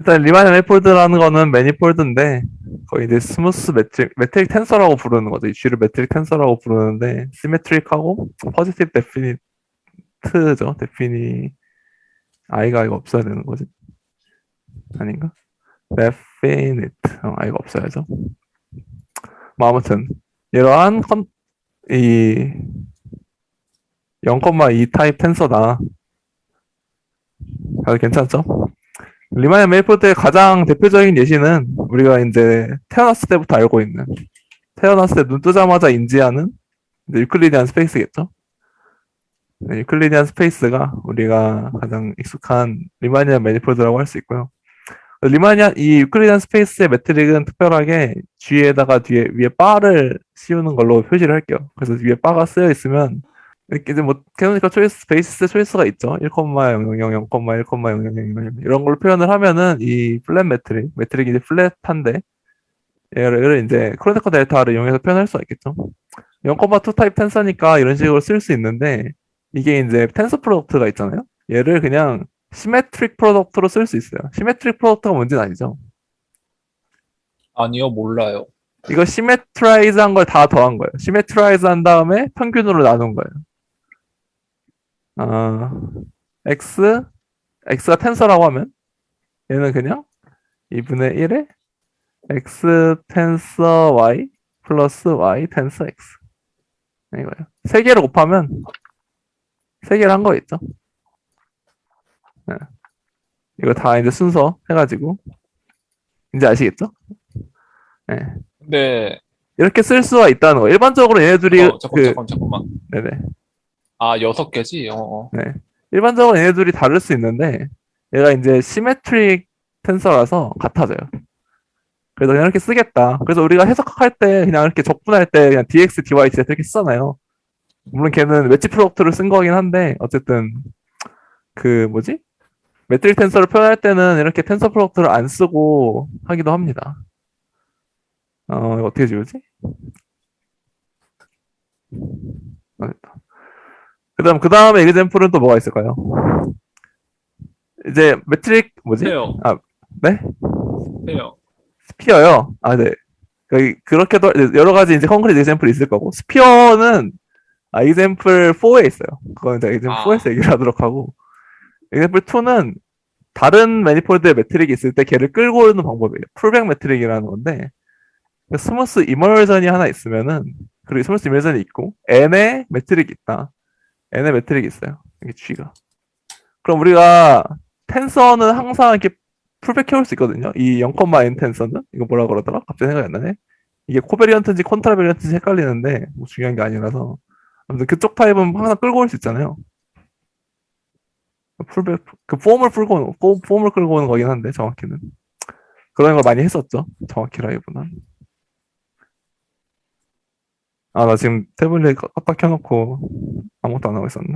일단 리마인 매니폴드라는 거는 매니폴드인데 거의 이제 스무스 매트릭 텐서라고 부르는 거죠. 이 G를 매트릭 텐서라고 부르는데 시메트릭하고 포지티브 데피니트죠. 데피니 I가 이거 없어야 되는 거지. 아닌가? 데피니트 I가 없어야죠. 뭐 아무튼 이러한 이 0,2 타입 텐서다. 다들 괜찮죠? 리마인 메이폴드의 가장 대표적인 예시는 우리가 이제 태어났을 때부터 알고 있는 태어났을 때 눈 뜨자마자 인지하는 유클리디안 스페이스겠죠. 유클리디안 스페이스가 우리가 가장 익숙한 리마니안 매니폴드라고 할 수 있고요. 리마니안 이 유클리디안 스페이스의 매트릭은 특별하게 G에다가 위에 바를 씌우는 걸로 표시를 할게요. 그래서 위에 바가 쓰여 있으면 이렇게 이제 뭐 캐노니컬 초이스 베이스 초이스가 있죠. 1,000, 1,000,000 이런 걸로 표현을 하면은 이 플랫 매트릭이 이제 플랫한데 얘를 이제 크로네커 델타를 이용해서 표현할 수가 있겠죠. 0,2 타입 텐서니까 이런 식으로 쓸 수 있는데 이게 이제 텐서 프로덕트가 있잖아요. 얘를 그냥 시메트릭 프로덕트로 쓸 수 있어요. 시메트릭 프로덕트가 뭔지는 아니죠. 아니요, 몰라요. 이거 시메트라이즈 한 걸 다 더한 거예요. 시메트라이즈 한 다음에 평균으로 나눈 거예요. x가 텐서라고 하면 얘는 그냥 2분의 1에 x 텐서 y 플러스 y 텐서 x 이거예요. 세 개를 곱하면 세 개를 한 거 있죠. 네. 이거 다 이제 순서 해가지고 이제 아시겠죠? 네. 근데 이렇게 쓸 수가 있다는 거. 일반적으로 얘네들이 잠깐만. 네네. 아, 6개지? 네. 일반적으로 얘네들이 다를 수 있는데 얘가 이제 시메트릭 텐서라서 같아져요. 그래서 그냥 이렇게 쓰겠다. 그래서 우리가 해석할 때 그냥 이렇게 적분할 때 그냥 dx, dy, dz 이렇게 쓰잖아요. 물론 걔는 웨지 프로덕트를 쓴 거긴 한데 어쨌든 그 뭐지? 매트릭 텐서를 표현할 때는 이렇게 텐서 프로덕트를 안 쓰고 하기도 합니다. 이거 어떻게 지우지? 됐다. 그 다음에 example은 또 뭐가 있을까요? 이제 매트릭 뭐지? 스페어. 네? 스페어. 스피어요. 네. 그렇게도 여러 가지 이제 콘크리트 example이 있을 거고 스피어는 example 4에 있어요. 그건 이제 example 4에서 얘기를 하도록 하고 example 2는 다른 매니폴드의 매트릭이 있을 때 걔를 끌고 오는 방법이에요. 풀백 매트릭이라는 건데 스무스 이머전이 하나 있으면은 그리고 스무스 이머전이 있고 n의 매트릭이 있다. n의 매트릭이 있어요. 이게 G가. 그럼 우리가 텐서는 항상 이렇게 풀백 해올 수 있거든요. 이 0,n 텐서는 이거 뭐라 그러더라? 갑자기 생각이 안 나네. 이게 코베리언트인지 콘트라베리언트인지 헷갈리는데 뭐 중요한 게 아니라서 아무튼 그쪽 타입은 항상 끌고 올 수 있잖아요. 풀백 그 폼을 끌고 오는 거긴 한데 정확히는 그런 걸 많이 했었죠. 정확히라기보단. 나 지금 태블릿 깜빡 켜놓고 아무것도 안 하고 있었네.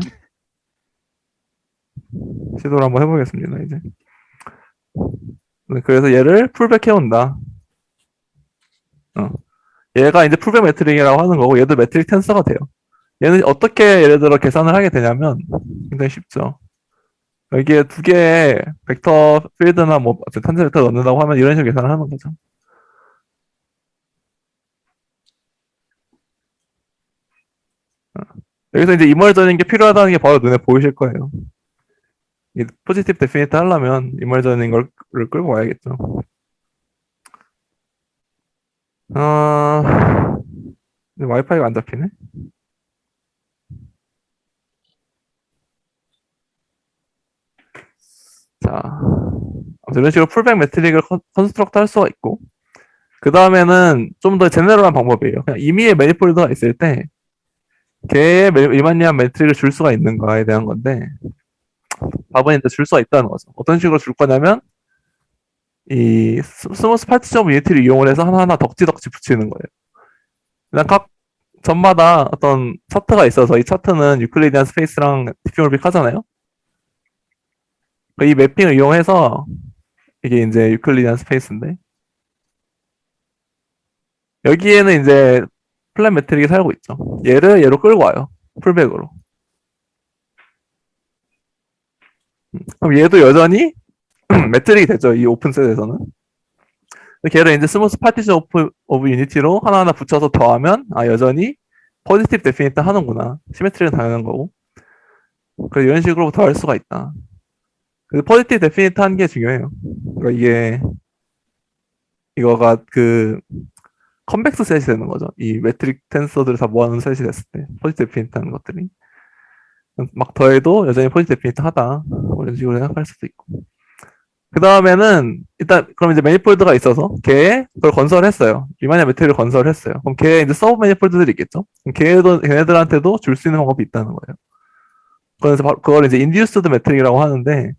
시도를 한번 해보겠습니다, 이제. 그래서 얘를 풀백 해온다. 얘가 이제 풀백 매트릭이라고 하는 거고, 얘도 매트릭 텐서가 돼요. 얘는 어떻게 예를 들어 계산을 하게 되냐면, 굉장히 쉽죠. 여기에 두 개의 벡터 필드나 뭐, 탄젠 벡터 넣는다고 하면 이런 식으로 계산을 하는 거죠. 여기서 이제 이멀전인 게 필요하다는 게 바로 눈에 보이실 거예요. 이 포지티브 데피니트 하려면 이멀전인 걸 끌고 와야겠죠. 와이파이가 안 잡히네. 자, 이런 식으로 풀백 매트릭을 컨스트럭트 할 수가 있고, 그 다음에는 좀 더 제네럴한 방법이에요. 그냥 임의의 매니폴드가 있을 때, 걔의 리마니안 매트릭을 줄 수가 있는가에 대한 건데, 답은 이제 줄 수가 있다는 거죠. 어떤 식으로 줄 거냐면, 이 스무스 파티션 유니티를 이용을 해서 하나하나 덕지덕지 붙이는 거예요. 그냥 각 점마다 어떤 차트가 있어서 이 차트는 유클리디안 스페이스랑 디피몰빅 하잖아요. 이 매핑을 이용해서 이게 이제 유클리디안 스페이스인데 여기에는 이제 플랫 매트릭이 살고 있죠. 얘를 얘로 끌고 와요. 풀백으로. 그럼 얘도 여전히 매트릭이 되죠. 이 오픈셋에서는. 걔를 이제 스무스 파티션 오브 유니티로 하나하나 붙여서 더하면 여전히 포지티브 데피니트 하는구나. 시메트리는 당연한 거고. 그래서 이런 식으로 더할 수가 있다. 그래서 포지티브 데피니트 하는 게 중요해요. 그러니까 이거가 그 컨벡스 셋이 되는 거죠. 이 매트릭 텐서들을 다 모아놓은 셋이 됐을 때 포지티브 데피니트 하는 것들이 막 더해도 여전히 포지티브 데피니트 하다. 이런 식으로 생각할 수도 있고. 그 다음에는 일단 그럼 이제 매니폴드가 있어서 그걸 건설했어요. 리마니아 매트릭을 건설했어요. 그럼 걔 이제 서브 매니폴드들이 있겠죠. 그럼 걔네들한테도 줄 수 있는 방법이 있다는 거예요. 그래서 그걸 이제 인듀스드 매트릭이라고 하는데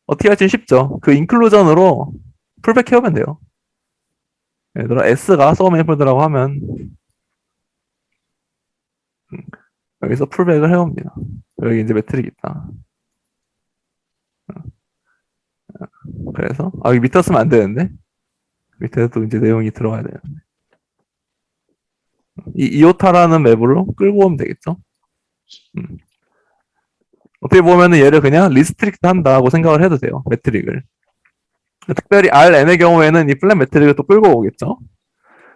어떻게 할지 쉽죠. 그 인클루전으로 풀백 해오면 돼요. 예를 들어 S가 서브 매니폴드라고 하면 여기서 풀백을 해옵니다. 여기 이제 매트릭이 있다. 그래서 여기 밑에 쓰면 안 되는데 밑에도 이제 내용이 들어가야 되는데 이 이오타라는 맵으로 끌고 오면 되겠죠. 어떻게 보면은 얘를 그냥 리스트릭트 한다고 생각을 해도 돼요. 매트릭을. 특별히 RN의 경우에는 이 플랫 매트릭을 또 끌고 오겠죠.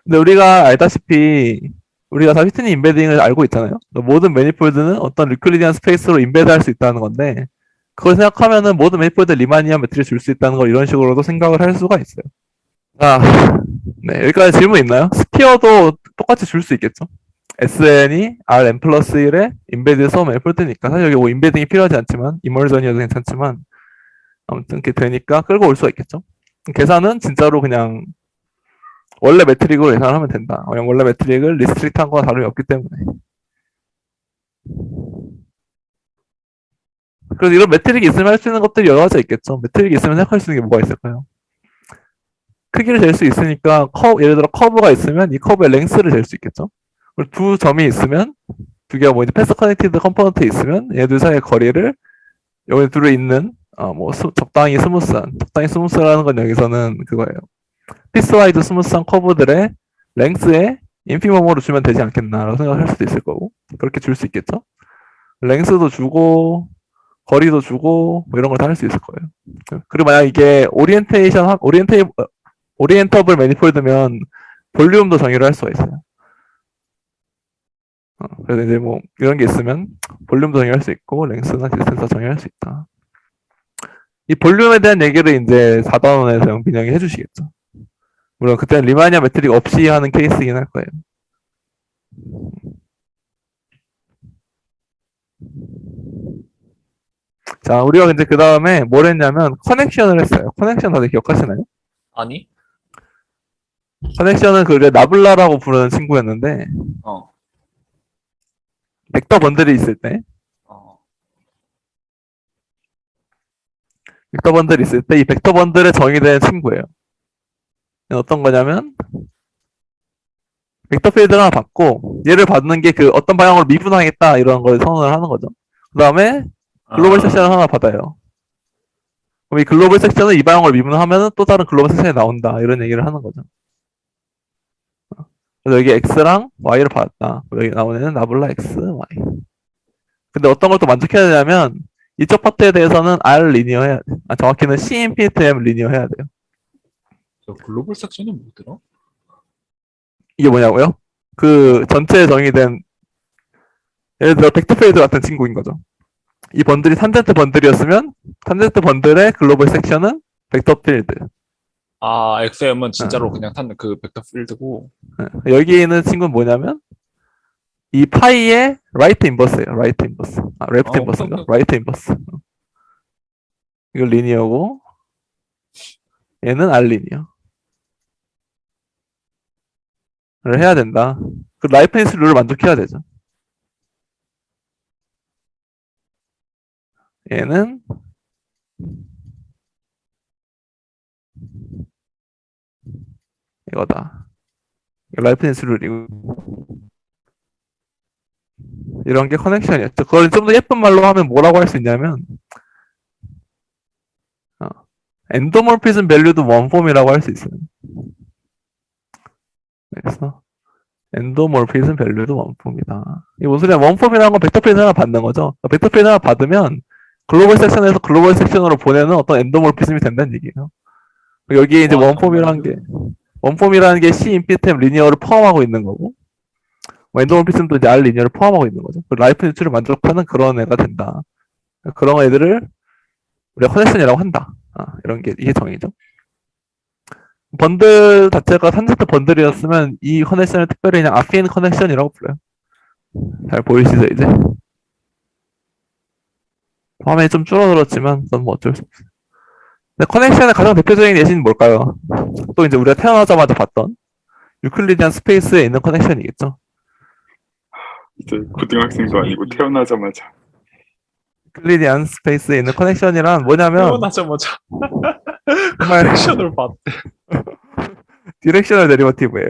근데 우리가 알다시피 우리가 다 휘트니 임베딩을 알고 있잖아요. 모든 매니폴드는 어떤 리클리디안 스페이스로 임베드할 수 있다는 건데 그걸 생각하면은 모든 매니폴드 리마니아 매트릭을 줄 수 있다는 걸 이런 식으로도 생각을 할 수가 있어요. 자, 네, 여기까지 질문 있나요? 스피어도 똑같이 줄 수 있겠죠? SN이 Rn 플러스 1에 임베드 서브 매니폴드니까 사실 여기 뭐 임베딩이 필요하지 않지만 이멀전이어도 괜찮지만 아무튼 이렇게 되니까 끌고 올 수가 있겠죠? 계산은 진짜로 그냥 원래 매트릭으로 계산을 하면 된다. 그냥 원래 매트릭을 리스트릭트 한 거와 다름이 없기 때문에. 그래서 이런 매트릭이 있으면 할 수 있는 것들이 여러 가지 있겠죠. 매트릭이 있으면 생각할 수 있는 게 뭐가 있을까요? 크기를 잴 수 있으니까 예를 들어 커브가 있으면 이 커브의 랭스를 잴 수 있겠죠. 그리고 두 점이 있으면 두 개가 뭐 이제 패스 커넥티드 컴포넌트 있으면 얘들 사이의 거리를 여기 둘에 있는 적당히 스무스라는 건 여기서는 그거예요. 피스와이즈 스무스한 커브들의 랭스에 인피머머로 주면 되지 않겠나라고 생각할 수도 있을 거고 그렇게 줄 수 있겠죠. 랭스도 주고 거리도 주고 뭐 이런 걸 다 할 수 있을 거예요. 그리고 만약 이게 오리엔터블 매니폴드면 볼륨도 정의를 할 수가 있어요. 그래서 이제 뭐 이런 게 있으면 볼륨도 정의할 수 있고 랭스나 디스턴스 정의할 수 있다. 이 볼륨에 대한 얘기를 이제 4단원에서 영빈 형이 해주시겠죠. 물론 그때는 리마니아 매트릭 없이 하는 케이스이긴 할 거예요. 자, 우리가 이제 그 다음에 뭘 했냐면 커넥션을 했어요. 커넥션 다들 기억하시나요? 아니? 커넥션은 그 나블라라고 부르는 친구였는데 어. 벡터 번들이 있을 때 벡터 번들이 있을 때 이 벡터 번들에 정의된 친구예요. 어떤 거냐면 벡터 필드를 하나 받고 얘를 받는 게 그 어떤 방향으로 미분하겠다 이런 걸 선언을 하는 거죠. 그 다음에 글로벌 섹션을 하나 받아요. 그럼 이 글로벌 섹션은 이 방향으로 미분하면 또 다른 글로벌 섹션이 나온다 이런 얘기를 하는 거죠. 그래서 여기 x랑 y를 받았다. 여기 나오는 애는 나블라 x, y. 근데 어떤 걸 또 만족해야 되냐면 이쪽 파트에 대해서는 r 리니어 해야 돼. 정확히는 c 인피니트 m 리니어 해야 돼요. 저 글로벌 섹션이 뭐더라? 이게 뭐냐고요? 그 전체에 정의된 예를 들어 벡터 필드 같은 친구인 거죠. 이 번들이 탄젠트 번들이었으면 탄젠트 번들의 글로벌 섹션은 벡터 필드. XM은 진짜로 그냥 탄 그 벡터 필드고. 여기 있는 친구는 뭐냐면 이 파이의 라이트 인버스예요. 라이트 인버스. 레프트 인버스인가? 라이트 인버스. 이거 리니어고 얘는 R 리니어를 해야 된다. 그 라이프니스 룰을 만족해야 되죠. 얘는 이거다. 라이프니스 룰이고 이런 게 커넥션이었죠. 그걸 좀 더 예쁜 말로 하면 뭐라고 할 수 있냐면 엔도모피즘 밸류드 원폼이라고 할 수 있어요. 그래서 엔도모피즘 밸류드 원폼이다. 이게 무슨 소리야? 원폼이라는 건 벡터 필드 하나 받는 거죠. 벡터 필드 하나 받으면 글로벌 섹션에서 글로벌 섹션으로 보내는 어떤 엔도모피즘이 된다는 얘기예요. 여기에 이제 와, 잠깐만요. 원폼이라는 게 C 인피템 리니어를 포함하고 있는 거고, 뭐 엔도모피즘도 이제 R 리니어를 포함하고 있는 거죠. 라이프 뉴트를 만족하는 그런 애가 된다. 그런 애들을 우리가 커넥션이라고 한다. 이런 게 이게 정의죠. 번들 자체가 산제트 번들이었으면 이 커넥션을 특별히 그냥 아핀 커넥션이라고 불러요. 잘 보이시죠 이제? 화면이 좀 줄어들었지만 그건 뭐 어쩔 수 없어요. 근데 커넥션의 가장 대표적인 예시는 뭘까요? 또 이제 우리가 태어나자마자 봤던 유클리디안 스페이스에 있는 커넥션이겠죠. 이제 고등학생도 아니고 태어나자마자. 유클리디안 스페이스에 있는 커넥션이란 뭐냐면 태어나자마자 정말 커넥션을 봤대. 디렉셔널 데리버티브예요.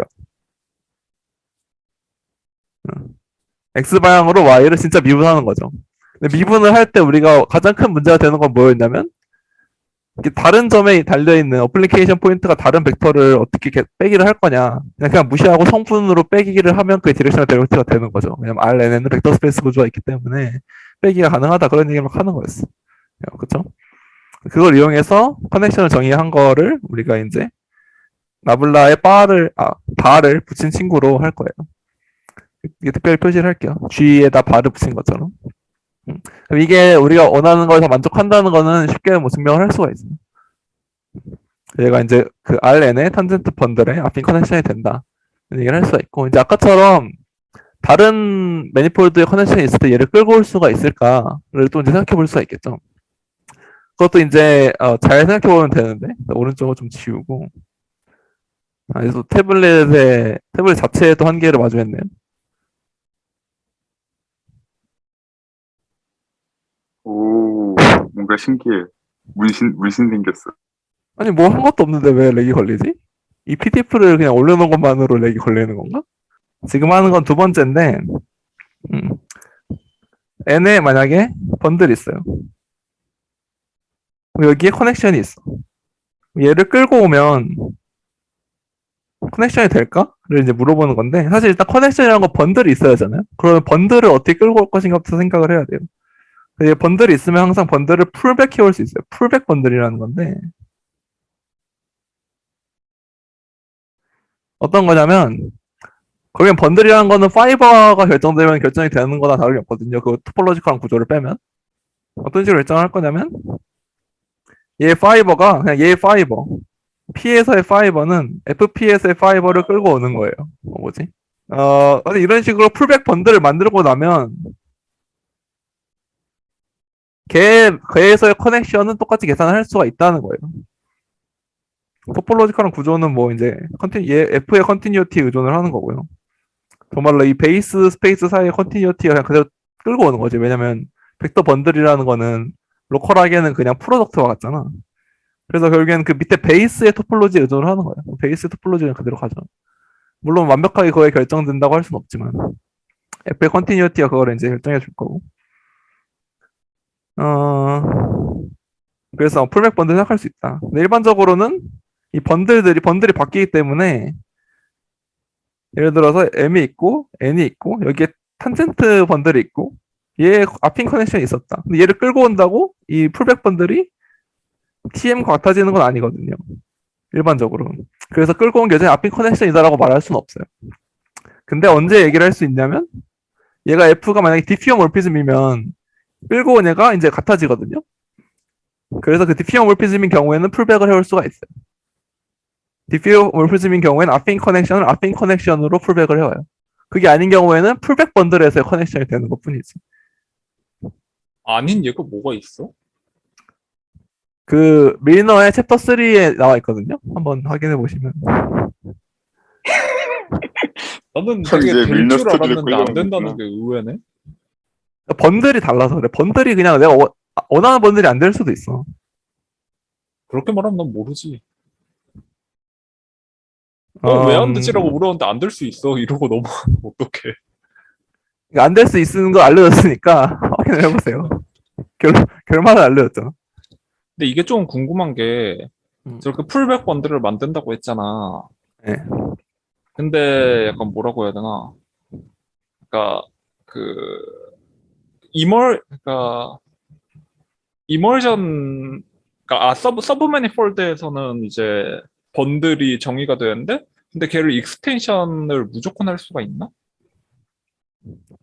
X방향으로 Y를 진짜 미분하는 거죠. 근데 미분을 할 때 우리가 가장 큰 문제가 되는 건 뭐였냐면 다른 점에 달려있는 어플리케이션 포인트가 다른 벡터를 어떻게 빼기를 할 거냐. 그냥 무시하고 성분으로 빼기를 하면 그게 디렉셔널 데리버티브가 되는 거죠. 왜냐면 RNN은 벡터 스페이스 구조가 있기 때문에 빼기가 가능하다. 그런 얘기를 막 하는 거였어. 그쵸? 그걸 이용해서 커넥션을 정의한 거를 우리가 이제 나블라의 바를 붙인 친구로 할 거예요. 이게 특별히 표시를 할게요. G에다 바를 붙인 것처럼. 그럼 이게 우리가 원하는 거에서 만족한다는 거는 쉽게 뭐 증명을 할 수가 있어요. 얘가 이제 그 RN의 탄젠트 번들에 아핀 커넥션이 된다. 이런 얘기를 할 수가 있고, 이제 아까처럼 다른 매니폴드의 커넥션이 있을 때 얘를 끌고 올 수가 있을까를 또 이제 생각해 볼 수가 있겠죠. 그것도 이제 잘 생각해 보면 되는데, 오른쪽을 좀 지우고, 그래서 태블릿 자체에도 한계를 마주했네요. 오, 뭔가 신기해. 물씬 생겼어. 아니 뭐 한 것도 없는데 왜 렉이 걸리지? 이 PDF를 그냥 올려놓은 것만으로 렉이 걸리는 건가? 지금 하는 건 두 번째인데 음, N에 만약에 번들이 있어요. 여기에 커넥션이 있어. 얘를 끌고 오면 커넥션이 될까?를 이제 물어보는 건데 사실 일단 커넥션이라는 건 번들이 있어야 하잖아요. 그러면 번들을 어떻게 끌고 올 것인가부터 생각을 해야 돼요. 번들이 있으면 항상 번들을 풀백 해올 수 있어요. 풀백 번들이라는 건데 어떤 거냐면 거기엔 번들이라는 거는 파이버가 결정되면 결정이 되는 거나 다름이 없거든요. 그 토폴로지컬한 구조를 빼면 어떤 식으로 결정을 할 거냐면 얘 파이버가 그냥 얘 파이버 P에서의 파이버는 FP에서의 파이버를 끌고 오는 거예요. 뭐지? 이런 식으로 풀백 번들을 만들고 나면 걔에서의 커넥션은 똑같이 계산을 할 수가 있다는 거예요. 토폴로지컬한 구조는 뭐 이제 얘 F의 컨티뉴어티에 의존을 하는 거고요. 정말로 이 베이스 스페이스 사이의 컨티뉴어티가 그냥 그대로 끌고 오는 거지. 왜냐면 벡터 번들이라는 거는 로컬하게는 그냥 프로덕트와 같잖아. 그래서 결국에는 그 밑에 베이스의 토폴로지에 의존을 하는 거예요. 베이스 토폴로지는 그대로 가죠. 물론 완벽하게 그거에 결정된다고 할 수는 없지만 F의 컨티뉴어티가 그걸 이제 결정해 줄 거고. 그래서 풀백 번들 생각할 수 있다. 근데 일반적으로는 이 번들이 바뀌기 때문에 예를 들어서 M이 있고 N이 있고 여기에 탄젠트 번들이 있고 얘 아핀 커넥션이 있었다. 근데 얘를 끌고 온다고 이 풀백 번들이 TM과 같아지는 건 아니거든요. 일반적으로. 그래서 끌고 온 게 여전히 아핀 커넥션이다라고 말할 수는 없어요. 근데 언제 얘기를 할 수 있냐면 얘가 F가 만약에 디피어몰피즘이면 끌고 온 얘가 이제 같아지거든요. 그래서 그 디피어몰피즘인 경우에는 풀백을 해올 수가 있어요. 디피어몰피즘인 경우에는 아핀 커넥션을 아핀 커넥션으로 풀백을 해와요. 그게 아닌 경우에는 풀백 번들에서의 커넥션이 되는 것 뿐이지. 아닌 얘가 뭐가 있어? 그 밀너의 챕터 3에 나와 있거든요. 한번 확인해 보시면. 나는 참 되게 이제 될 밀너 줄 스터디를 알았는데 안 된다는 끌려가는구나. 게 의외네. 번들이 달라서 그래. 번들이 그냥 내가 원하는 번들이 안 될 수도 있어. 그렇게 말하면 난 모르지. 왜 안 음, 되지라고 물었는데 안 될 수 있어. 이러고 넘어가면 어떡해. 안 될 수 있는 거 알려줬으니까 확인을 해보세요. 결말을 알려줬잖아. 근데 이게 좀 궁금한 게 음, 저렇게 풀백 번들을 만든다고 했잖아. 네. 근데 약간 뭐라고 해야 되나? 그러니까 그 그러니까 이머전, 그러니까 서브 매니폴드에서는 이제 번들이 정의가 되는데, 근데 걔를 익스텐션을 무조건 할 수가 있나?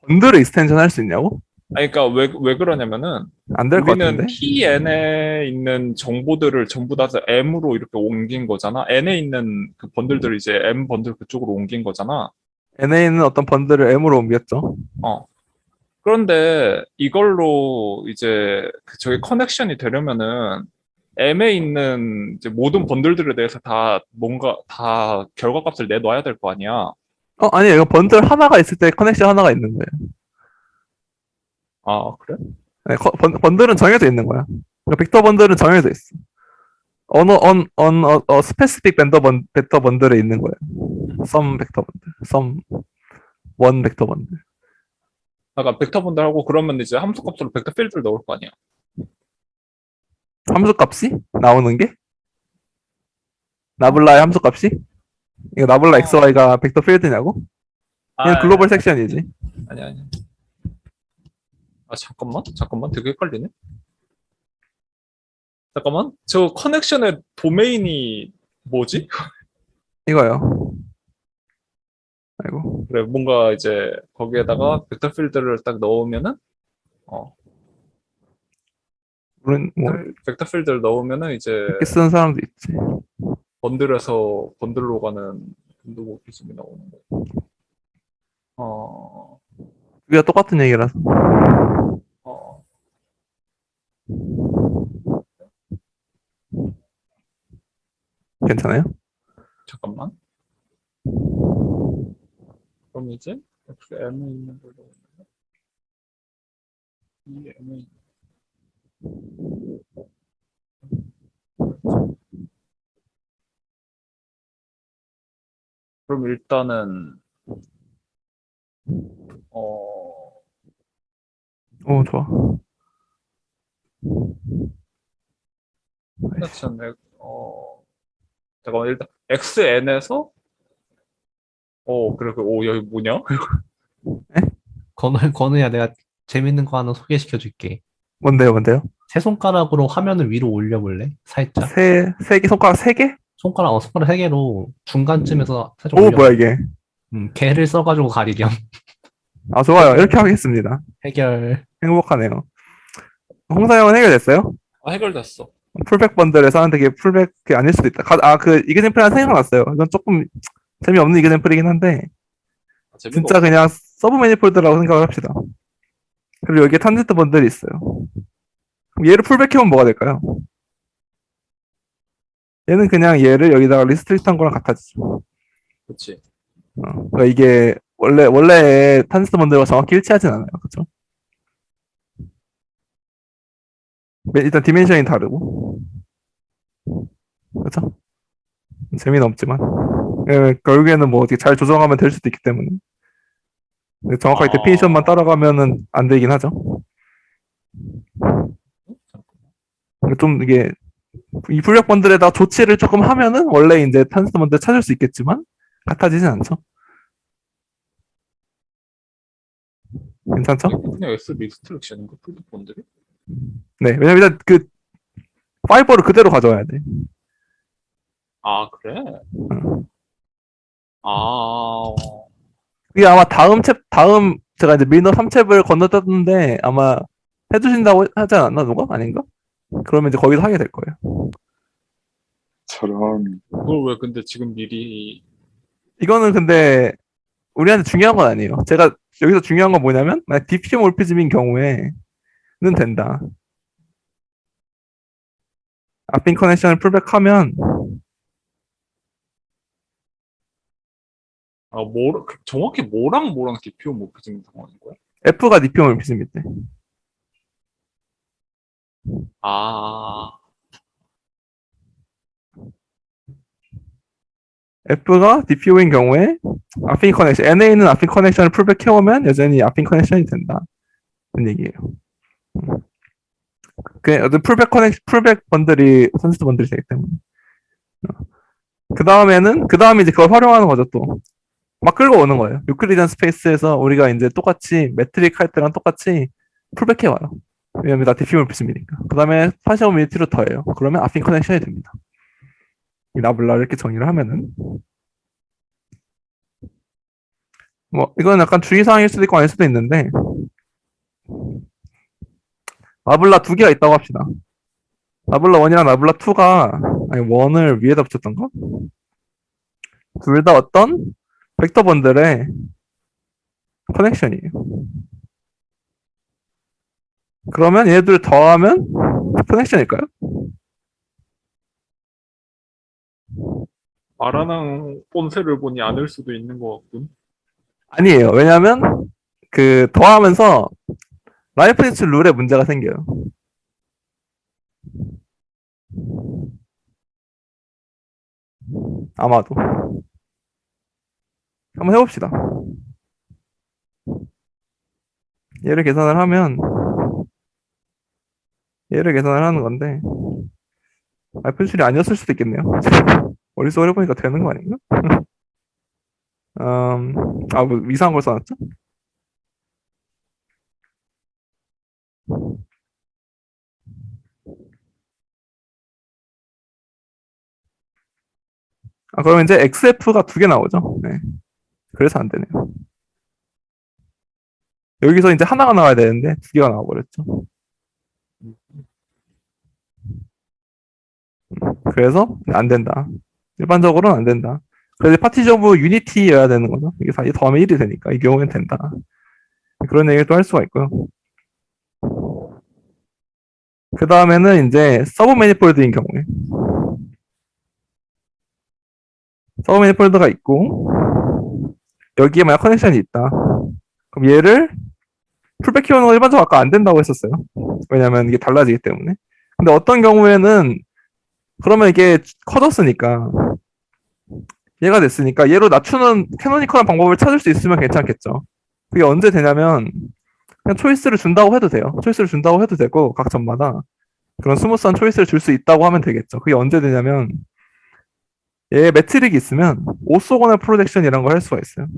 번들을 익스텐션 할 수 있냐고? 아니, 그러니까 왜 그러냐면은 안 될 것 우리는 같은데. TN에 있는 정보들을 전부 다 M으로 이렇게 옮긴 거잖아. N에 있는 그 번들들을 이제 M 번들 그쪽으로 옮긴 거잖아. NA는 어떤 번들을 M으로 옮겼죠. 어. 그런데 이걸로 이제 저기 커넥션이 되려면은 M에 있는 이제 모든 번들들에 대해서 다 뭔가 다 결과값을 내놔야 될 거 아니야. 아니에요. 이거 번들 하나가 있을 때 커넥션 하나가 있는 거예요. 아, 그래? 네, 번들은 정해져 있는 거야. 그러니까 벡터 번들은 정해져 있어. 스페시픽 벡터 번들에 있는 거예요. 썸 벡터 번들, 원 벡터 번들. 그러니까 벡터 번들하고 그러면 이제 함수 값으로 벡터 필드를 넣을 거 아니야. 함수 값이 나오는 게 나블라의 함수 값이 이거 나블라 XY가 벡터 필드냐고? 얘는 글로벌 섹션이지. 아니. 아, 잠깐만. 되게 헷갈리네. 잠깐만. 저 커넥션의 도메인이 뭐지? 이거요. 아이고. 그래, 뭔가 이제 거기에다가 벡터 필드를 딱 넣으면은, 물론 뭐 벡터 필드를 넣으면은 이제 이렇게 쓰는 사람도 있지. 번들에서 번들로 가는 빈도고피즘이 나오는 거야. 우리가 똑같은 얘기라서. 어, 괜찮아요? 잠깐만. 그럼 이제 M에 있는 걸 넣으면 이 M에 있는 그럼 일단은 오, 좋아. 커넥션 잠깐만 일단 XN에서 그래 여기 뭐냐? 건우야, 내가 재밌는 거 하나 소개시켜 줄게. 뭔데요? 세 손가락으로 화면을 위로 올려볼래? 살짝. 손가락 세 개? 손가락 3개로 중간쯤에서 살짝 오, 올려. 뭐야, 이게. 개를 써가지고 가리렴. 아, 좋아요. 이렇게 하겠습니다. 해결. 행복하네요. 홍사형은 해결됐어요? 해결됐어. 풀백 번들에서 하는데 그게 풀백이 아닐 수도 있다. 이그젠플 하나 생각났어요. 이건 조금 재미없는 이그젠플이긴 한데, 재미가 진짜 없어. 그냥 서브 매니폴드라고 생각을 합시다. 그리고 여기에 탄젠트 번들이 있어요. 그럼 얘를 풀백해보면 뭐가 될까요? 얘는 그냥 얘를 여기다가 리스트릭트 한 거랑 같아지죠. 그렇지. 그러니까 이게 원래 탄젠트 번들과 정확히 일치하진 않아요. 그쵸? 일단 디멘션이 다르고. 그쵸? 재미는 없지만. 결국에는 뭐 어떻게 잘 조정하면 될 수도 있기 때문에. 근데 정확하게 데피니션만 따라가면은 안 되긴 하죠. 좀 이게 이 풀백 번들에다 조치를 조금 하면은 원래 이제 탄젠트 번들 찾을 수 있겠지만 같아지진 않죠. 괜찮죠? 그냥 S 리스트렉션인가 풀드 번들이? 네, 왜냐면 일단 그 파이버를 그대로 가져와야 돼. 아, 그래? 아, 그게 아마 다음 제가 이제 미너 3챕을 건너뛰었는데 아마 해주신다고 하지 않았나 누가? 아닌가? 그러면 이제 거기서 하게 될 거예요. 저런. 그걸 왜 근데 지금 미리 이거는 근데 우리한테 중요한 건 아니에요. 제가 여기서 중요한 건 뭐냐면 만약 DPM 올피즘인 경우에는 된다. 앞핀 커넥션을 풀백하면 정확히 뭐랑 DPO 모피즘 상황인 거야? F가 DPM 올피즘일 때. 아, F가 DPO인 경우에 앞핀 커넥션, NA는 앞핀 커넥션을 풀백해오면 여전히 앞핀 커넥션이 된다. 는 얘기예요. 어떤 풀백 번들이 선스트 번들이 되기 때문에. 그 다음에 이제 그걸 활용하는 거죠, 또. 막 끌고 오는 거예요. 유클리디안 스페이스에서 우리가 이제 똑같이 매트릭 할 때랑 똑같이 풀백해 와요. 왜냐면 나 디피몰 붙입니까. 그 다음에 파시오 미니티로 더해요. 그러면 아핀 커넥션이 됩니다. 이 나블라를 이렇게 정리를 하면은 뭐 이건 약간 주의사항일 수도 있고 아닐 수도 있는데 나블라 두 개가 있다고 합시다. 나블라 1이랑 나블라 2가 아니 1을 위에다 붙였던 거? 둘 다 어떤 벡터 번들의 커넥션이에요. 그러면 얘들 더하면 커넥션일까요? 말하는 본새를 보니 아닐 수도 있는 것 같군. 아니에요. 왜냐면 그 더하면서 라이프니츠 룰에 문제가 생겨요. 아마도. 한번 해봅시다. 얘를 계산을 하면 얘를 계산을 하는 건데 라이프니츠이 아니었을 수도 있겠네요. 머릿속으로 해보니까 되는 거 아닌가? 뭐 이상한 걸 써놨죠? 그러면 이제 XF가 두 개 나오죠? 네. 그래서 안 되네요. 여기서 이제 하나가 나와야 되는데 두 개가 나와버렸죠. 그래서 안 된다. 일반적으로는 안 된다. 그래서 파티션 오브 유니티여야 되는 거죠. 이게 사실 더하면 1이 되니까 이 경우엔 된다. 그런 얘기를 또 할 수가 있고요. 그 다음에는 이제 서브 매니폴드인 경우에 서브 매니폴드가 있고 여기에 만약 커넥션이 있다. 그럼 얘를 풀백 키우는 건 일반적으로 아까 안 된다고 했었어요. 왜냐면 이게 달라지기 때문에. 근데 어떤 경우에는 그러면 이게 커졌으니까 얘가 됐으니까 얘로 낮추는 캐노니컬한 방법을 찾을 수 있으면 괜찮겠죠. 그게 언제 되냐면 그냥 초이스를 준다고 해도 돼요. 초이스를 준다고 해도 되고 각 점마다 그런 스무스한 초이스를 줄 수 있다고 하면 되겠죠. 그게 언제 되냐면 얘 매트릭이 있으면 오소고널 프로젝션이라는 걸 할 수가 있어요.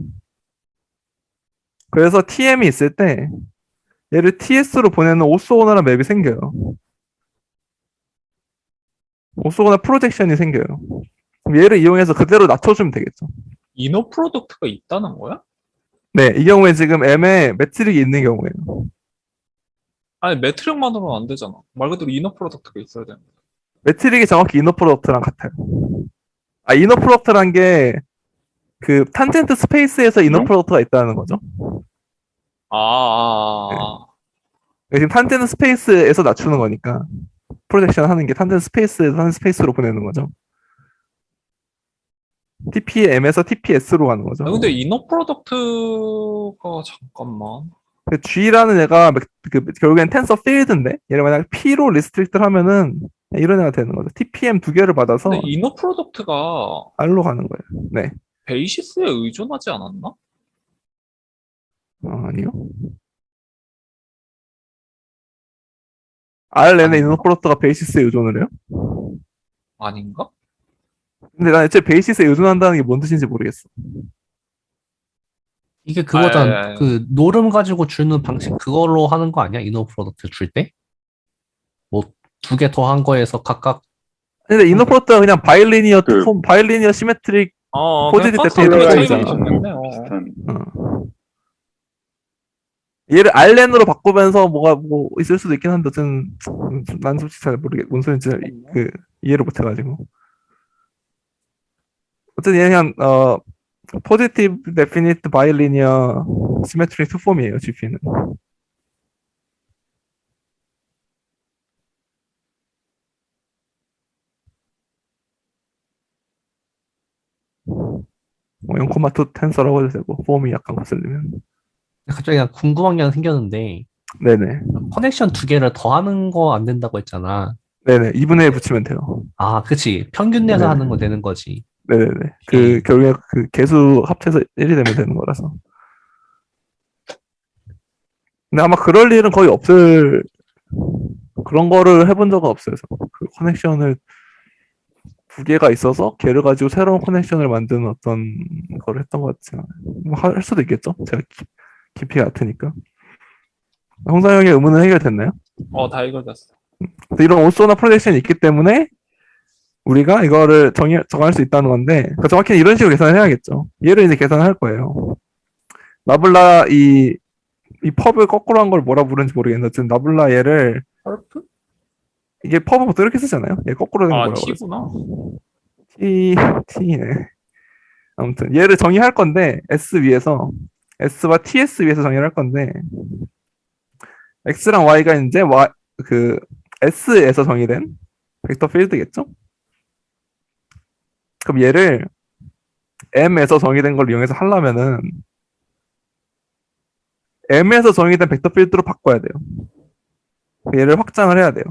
그래서 TM이 있을 때 얘를 TS로 보내는 오소고널한 맵이 생겨요. 오소고널 프로젝션이 생겨요. 그럼 얘를 이용해서 그대로 낮춰주면 되겠죠. 이너 프로덕트가 있다는 거야? 네, 이 경우에 지금 M에 매트릭이 있는 경우에요. 아니 매트릭만으로는 안 되잖아. 말 그대로 이너 프로덕트가 있어야 되는 거야. 매트릭이 정확히 이너 프로덕트랑 같아요. 이너 프로덕트란 게 그 탄젠트 스페이스에서 이너 응? 프로덕트가 있다는 거죠. 지금 탄젠트 스페이스에서 낮추는 거니까 프로젝션 하는 게 탄젠트 스페이스에서 탄젠트 스페이스로 보내는 거죠. TPM에서 TPS로 가는 거죠. 근데 이너 프로덕트가 잠깐만. 그 G라는 애가 결국엔 텐서 필드인데 얘를 만약 P로 리스트릭트를 하면은 이런 애가 되는 거죠. TPM 두 개를 받아서 근데 이너 프로덕트가 R로 가는 거예요. 네. 베이시스에 의존하지 않았나? 아니요. R 내에 있는 프로덕트가 베이시스에 의존을 해요? 아닌가? 근데 난 애초에 베이시스에 의존한다는 게 뭔 뜻인지 모르겠어. 이게 그거잖아. 아, 예, 예. 그 노름 가지고 주는 방식 그걸로 하는 거 아니야? 이너 프로덕트 줄 때? 뭐 두 개 더 한 거에서 각각 근데 이너 프로덕트가 그냥 바이리니어 그- 폼, 바이리니어 시메트릭 포지티브 그냥 데피니트 컨셉의 폼이잖아. 차이밖에 없네. 비슷한 얘를 R랜으로 바꾸면서 뭐가 뭐 있을 수도 있긴 한데 어쨌든 난 솔직히 잘 모르겠 뭔 소리인지 이해를 못 해가지고 어쨌든 얘는 그냥 포지티브 데피니트 바이리니어 시메트릭 투폼이에요. GP는. 뭐 0,2 텐서라고 해도 되고 폼이 약간 거슬리면 갑자기 그냥 궁금한 게 하나 생겼는데 네네 커넥션 두 개를 더 하는 거 안 된다고 했잖아. 2분의 1 붙이면 돼요. 아, 그치. 평균 내서 네네. 하는 거 되는 거지. 네네네. 오케이. 결국에 그 개수 합쳐서 1이 되면 되는 거라서. 근데 아마 그럴 일은 거의 없을, 그런 거를 해본 적은 없어요. 그 커넥션을 두 개가 있어서 걔를 가지고 새로운 커넥션을 만드는 어떤 거를 했던 것 같지 않아요. 할 수도 있겠죠? 제가 깊이가 얕으니까. 홍상형의 의문은 해결됐나요? 다 이거졌어. 그래서 이런 오소나 프로젝션이 있기 때문에 우리가 이거를 정할 수 있다는 건데, 그러니까 정확히는 이런 식으로 계산을 해야겠죠. 얘를 이제 계산을 할 거예요. 나블라 이 펍을 거꾸로 한 걸 뭐라 부르는지 모르겠는데, 어쨌든 나블라 얘를, 펄프? 이게 펍은 보통 이렇게 쓰잖아요. 얘 거꾸로 된 거 뭐라고 그러지? T구나. T네. 아무튼 얘를 정의할 건데 S와 TS 위에서 정의를 할 건데, X랑 Y가 이제 그 S에서 정의된 벡터 필드겠죠? 그럼 얘를 M에서 정의된 걸 이용해서 하려면은 M에서 정의된 벡터 필드로 바꿔야 돼요. 얘를 확장을 해야 돼요.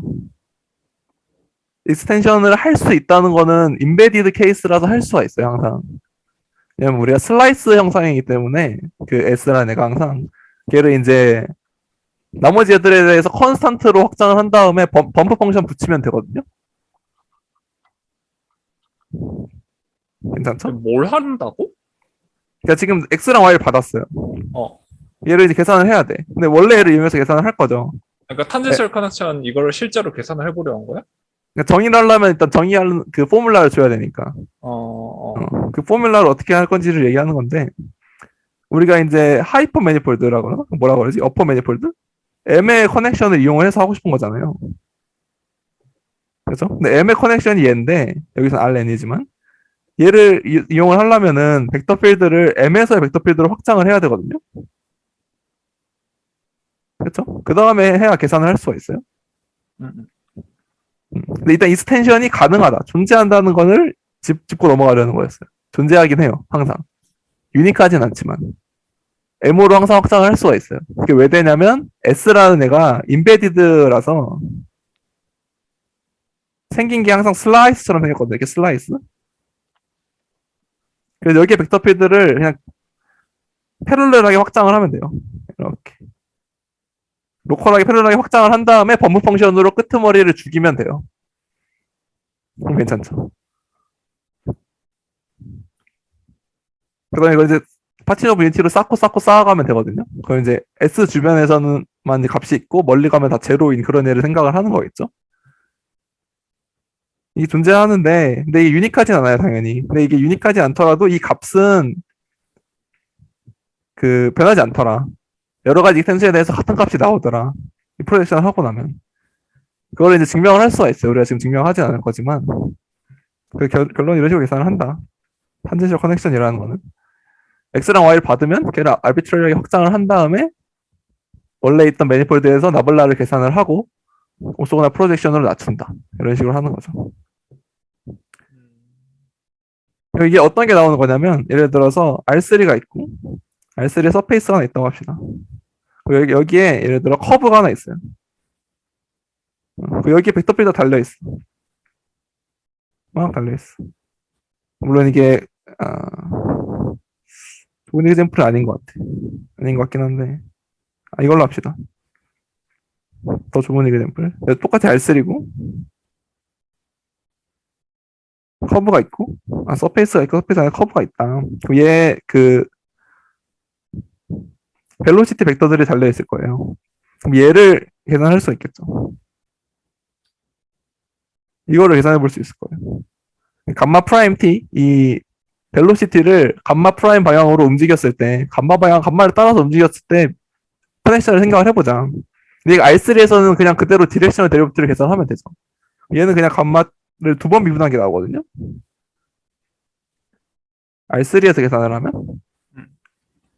익스텐션을 할 수 있다는 거는 인베디드 케이스라서 할 수가 있어요, 항상. 왜냐면 우리가 슬라이스 형상이기 때문에 그 S라는 애가 항상 걔를 이제 나머지 애들에 대해서 컨스탄트로 확장을 한 다음에 범프 펑션 붙이면 되거든요. 괜찮죠? 뭘 한다고? 그러니까 지금 X랑 Y를 받았어요. 어. 얘를 이제 계산을 해야 돼. 근데 원래 얘를 이용해서 계산을 할 거죠. 그러니까 탄젠셜 커넥션 이거를 실제로 계산을 해보려 한 거야? 그러니까 정의를 하려면 일단 정의하는 그 포뮬라를 줘야 되니까. 그 포뮬라를 어떻게 할 건지를 얘기하는 건데, 우리가 이제 하이퍼 매니폴드라고 그러나? 뭐라고 그러지? 어퍼 매니폴드? M의 커넥션을 이용을 해서 하고 싶은 거잖아요. 그렇죠? 근데 M의 커넥션이 얘인데, 여기서는 Rn이지만, 얘를 이용을 하려면은 벡터 필드를 M에서의 벡터 필드로 확장을 해야 되거든요. 그렇죠? 그 다음에 해야 계산을 할 수가 있어요. 음. 근데 일단 익스텐션이 가능하다. 존재한다는 것을 짚고 넘어가려는 거였어요. 존재하긴 해요. 항상. 유니크하진 않지만. M으로 항상 확장을 할 수가 있어요. 그게 왜 되냐면 S라는 애가 인베디드라서 생긴 게 항상 슬라이스처럼 생겼거든요. 이렇게 슬라이스. 그래서 여기에 벡터 필드를 그냥 패럴렐하게 확장을 하면 돼요. 이렇게. 로컬하게 패럴렐하게 확장을 한 다음에 범프 펑션으로 끄트머리를 죽이면 돼요. 그럼 괜찮죠. 그 다음에 이거 이제 파티션 오브 유니티로 쌓고 쌓아가면 되거든요. 그럼 이제 S 주변에서는만 값이 있고 멀리 가면 다 제로인 그런 애를 생각을 하는 거겠죠. 이게 존재하는데, 근데 이게 유니크하진 않아요, 당연히. 근데 이게 유니크하지 않더라도 이 값은 그 변하지 않더라. 여러 가지 익스텐션에 대해서 같은 값이 나오더라. 이 프로젝션을 하고 나면. 그걸 이제 증명을 할 수가 있어요. 우리가 지금 증명하지 않을 거지만. 그 결론 이런 식으로 계산을 한다. 탄젠셜 커넥션이라는 거는. X랑 Y를 받으면 걔를 아비트러리하게 확장을 한 다음에 원래 있던 매니폴드에서 나블라를 계산을 하고 오소거나 프로젝션으로 낮춘다. 이런 식으로 하는 거죠. 이게 어떤 게 나오는 거냐면 예를 들어서 R3가 있고 R3에 서페이스가 하나 있다고 합시다. 여기에 예를 들어 커브가 하나 있어요. 여기에 벡터 필드 달려있어. 달려있어. 물론 이게 좋은 example은 아닌 것 같아. 아닌 것 같긴 한데 이걸로 합시다. 더 좋은 example. 똑같이 R3고 커브가 있고 서페이스가 있고 서페이스 안에 커브가 있다. 얘 그 벨로시티 벡터들이 달려있을 거예요. 그럼 얘를 계산할 수 있겠죠. 이거를 계산해 볼 수 있을 거예요. 감마 프라임 t 이 벨로시티를 감마 프라임 방향으로 움직였을 때 감마를 따라서 움직였을 때 커넥션을 생각을 해보자. 근데 이거 R3에서는 그냥 그대로 디렉셔널 데리버티브를 계산하면 되죠. 얘는 그냥 감마를 두 번 미분한 게 나오거든요. R3에서 계산을 하면.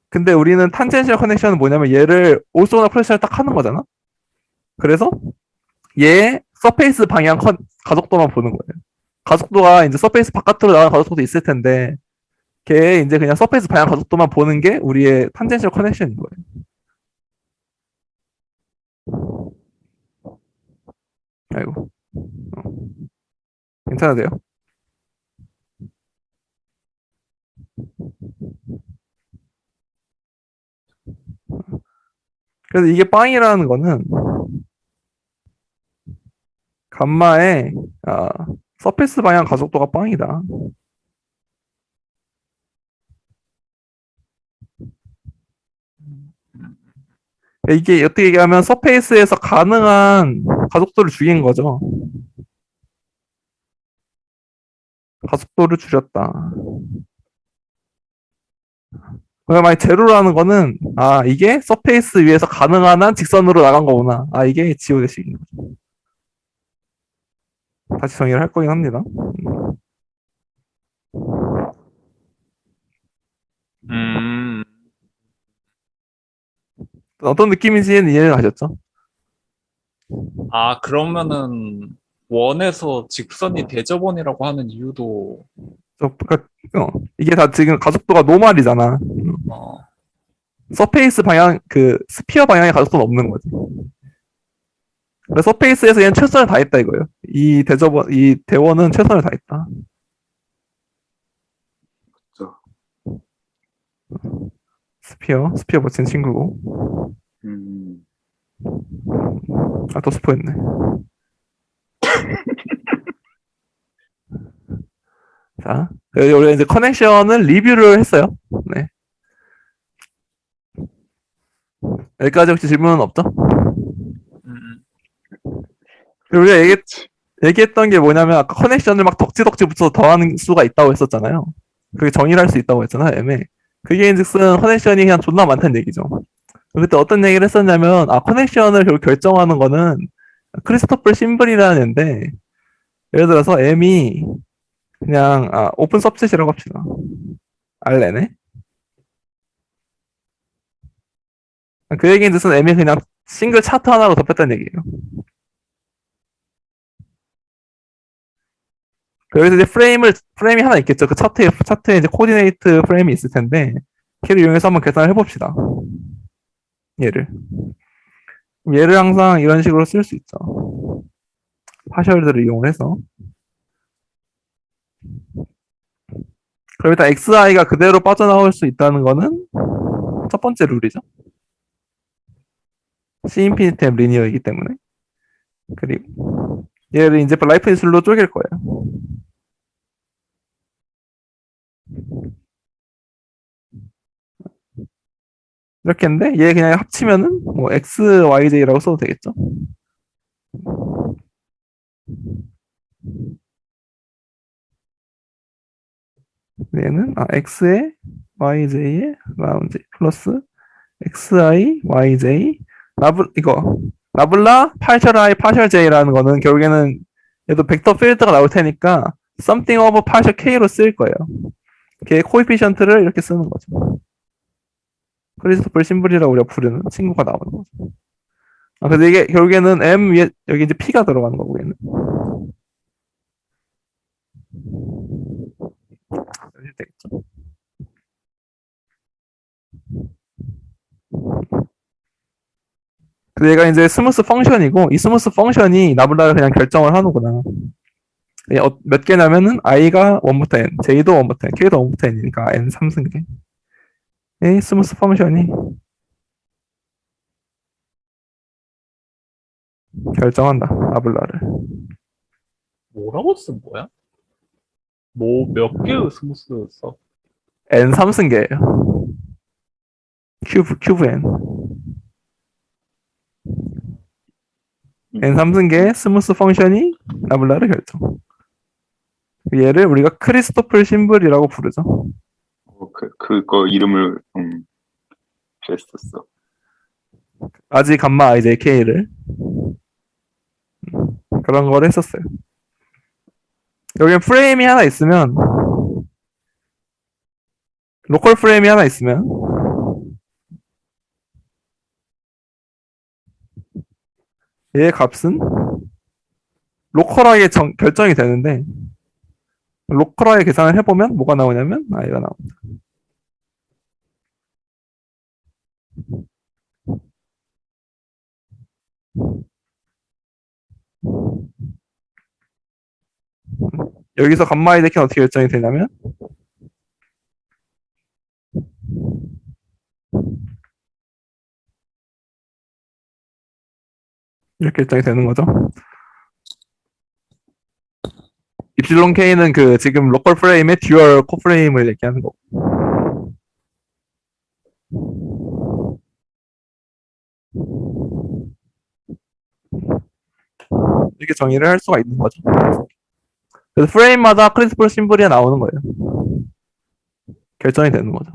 근데 우리는 탄젠셜 커넥션은 뭐냐면 얘를 오소나 프레션을 딱 하는 거잖아. 그래서 얘 서페이스 방향 가속도만 보는 거예요. 가속도가 이제 서페이스 바깥으로 나가는 가속도도 있을 텐데 걔 이제 그냥 서페이스 방향 가속도만 보는 게 우리의 탄젠셜 커넥션인 거예요. 아이고. 괜찮으세요? 그래서 이게 빵이라는 거는 감마의 서페이스 방향 가속도가 빵이다. 이게 어떻게 얘기하면 서페이스에서 가능한 가속도를 줄인 거죠. 가속도를 줄였다. 그러니까 만약 제로라는 거는 이게 서페이스 위에서 가능한 한 직선으로 나간 거구나. 이게 지오대식인 거죠. 다시 정의를 할 거긴 합니다. 음, 어떤 느낌인지는 이해가 가셨죠? 그러면은 원에서 직선이 대접원이라고 하는 이유도 그러니까 이게 다 지금 가속도가 노말이잖아. 어, 서페이스 방향 그 스피어 방향의 가속도는 없는 거지. 그래서 서페이스에서 얘는 최선을 다했다 이거예요. 이 대원은 최선을 다했다. 그죠. 스피어 버친 친구고. 음, 또 스포했네. 자, 우리가 이제 커넥션을 리뷰를 했어요. 네. 여기까지 혹시 질문은 없죠? 음, 그리고 우리가 그렇지. 얘기했던 게 뭐냐면 아까 커넥션을 막 덕지덕지 붙여서 더하는 수가 있다고 했었잖아요. 그게 정의를 할 수 있다고 했잖아요, M에. 그게인즉슨 커넥션이 그냥 존나 많다는 얘기죠. 그때 어떤 얘기를 했었냐면 커넥션을 결정하는 거는 크리스토플 심블이라는 애인데 예를 들어서 M이 그냥 오픈 서브셋이라고 합시다. 알레네. 그 얘기인즉슨 M이 그냥 싱글 차트 하나로 덮였다는 얘기예요. 여기서 이제 프레임이 하나 있겠죠. 그 차트에 이제 코디네이트 프레임이 있을 텐데, 걔를 이용해서 한번 계산을 해봅시다. 얘를. 얘를 항상 이런 식으로 쓸 수 있죠. 파셜들을 이용해서. 그럼 일단 xi가 그대로 빠져나올 수 있다는 거는 첫 번째 룰이죠. C 인피니트 M 리니어이기 때문에. 그리고 얘를 이제 라이프니스로 쪼갤 거예요. 이렇게 했는데 얘 그냥 합치면은 뭐 x, y, j라고 써도 되겠죠. 얘는 x에 yj에 라운지 플러스 xi, yj 이거 라블라 파셜 i, 파셜 j라는 거는 결국에는 얘도 벡터 필드가 나올 테니까 something of 파셜 k로 쓸 거예요. 걔 코에피션트를 이렇게 쓰는 거죠. 크리스토플 심블이라고 우리가 부르는 친구가 나오는 거죠. 그래서 이게 결국에는 m 위에 여기 이제 p가 들어가는 거고 얘는. 이렇게 되겠죠. 그래서 얘가 이제 스무스 펑션이고 이 스무스 펑션이 나블라를 그냥 결정을 하는구나. 몇 개냐면은 i가 1부터 n, j도 1부터 n, k도 1부터 n이니까 n 3승계. 이 스무스 펑션이 결정한다 나블라를. 뭐라고 쓴 거야? 뭐 몇 개의 스무스 써? n 3승계예요. 큐브 n. n 3승계의 스무스 펑션이 나블라를 결정. 얘를 우리가 크리스토플 심블이라고 부르죠. 그거 이름을 그랬었어. 아지 감마 ij k를 그런 걸 했었어요. 여기 프레임이 하나 있으면 로컬 프레임이 하나 있으면 얘의 값은 로컬하게 결정이 되는데 로컬하게 계산을 해보면 뭐가 나오냐면 이가 나옵니다. 여기서 감마 i 대키는 어떻게 결정이 되냐면 이렇게 결정이 되는 거죠. 입실론 K는 그 지금 로컬 프레임의 듀얼 코 프레임을 얘기하는 거고 이렇게 정의를 할 수가 있는 거죠. 그래서 프레임마다 크리스플 심볼이 나오는 거예요. 결정이 되는 거죠.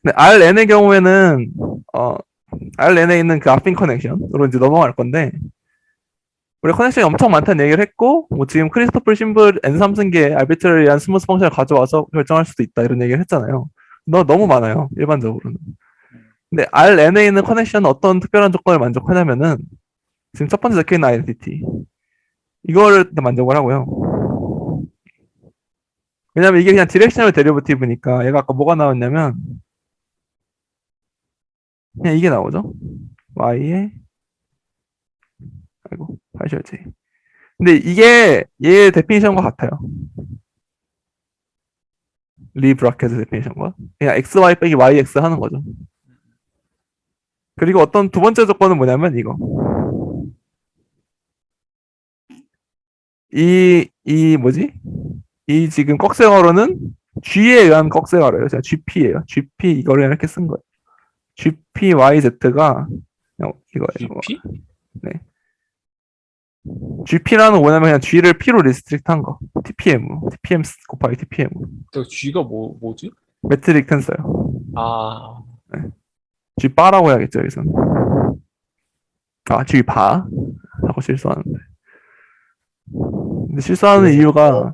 근데 RN의 경우에는 RN에 있는 그 앞핀 커넥션으로 이제 넘어갈 건데 우리 커넥션이 엄청 많다는 얘기를 했고 뭐 지금 크리스토플 심볼 N3승기에 알비트러리한 스무스 펑션을 가져와서 결정할 수도 있다 이런 얘기를 했잖아요. 너무 많아요. 일반적으로는. 근데 RN에 있는 커넥션은 어떤 특별한 조건을 만족하냐면은 지금 첫 번째 적혀있는 아이덴티티 이거를 만족을 하고요. 왜냐면 이게 그냥 디렉셔널 데리버티브니까 얘가 아까 뭐가 나왔냐면 그냥 이게 나오죠. y에 아이고 파이셜 j. 근데 이게 얘의 데피니션과 같아요. 리 브라켓의 데피니션과 그냥 xy 빼기 yx 하는 거죠. 그리고 어떤 두 번째 조건은 뭐냐면 이거 이 뭐지? 이 지금 꺽쇠가로는 G에 의한 꺽쇠가로예요. 제가 GP예요. GP 이거를 이렇게 쓴 거예요. GPYZ가 이거예요. GP? 네. GP라는 거 뭐냐면 그냥 G를 P로 리스트릭트한 거. TPM 곱하기 TPM. 저 G가 뭐지? 매트릭 텐서요. 아, G 바라고 해야겠죠 여기서는. G 바 하고 실수하는데. 근데 실수하는 이유가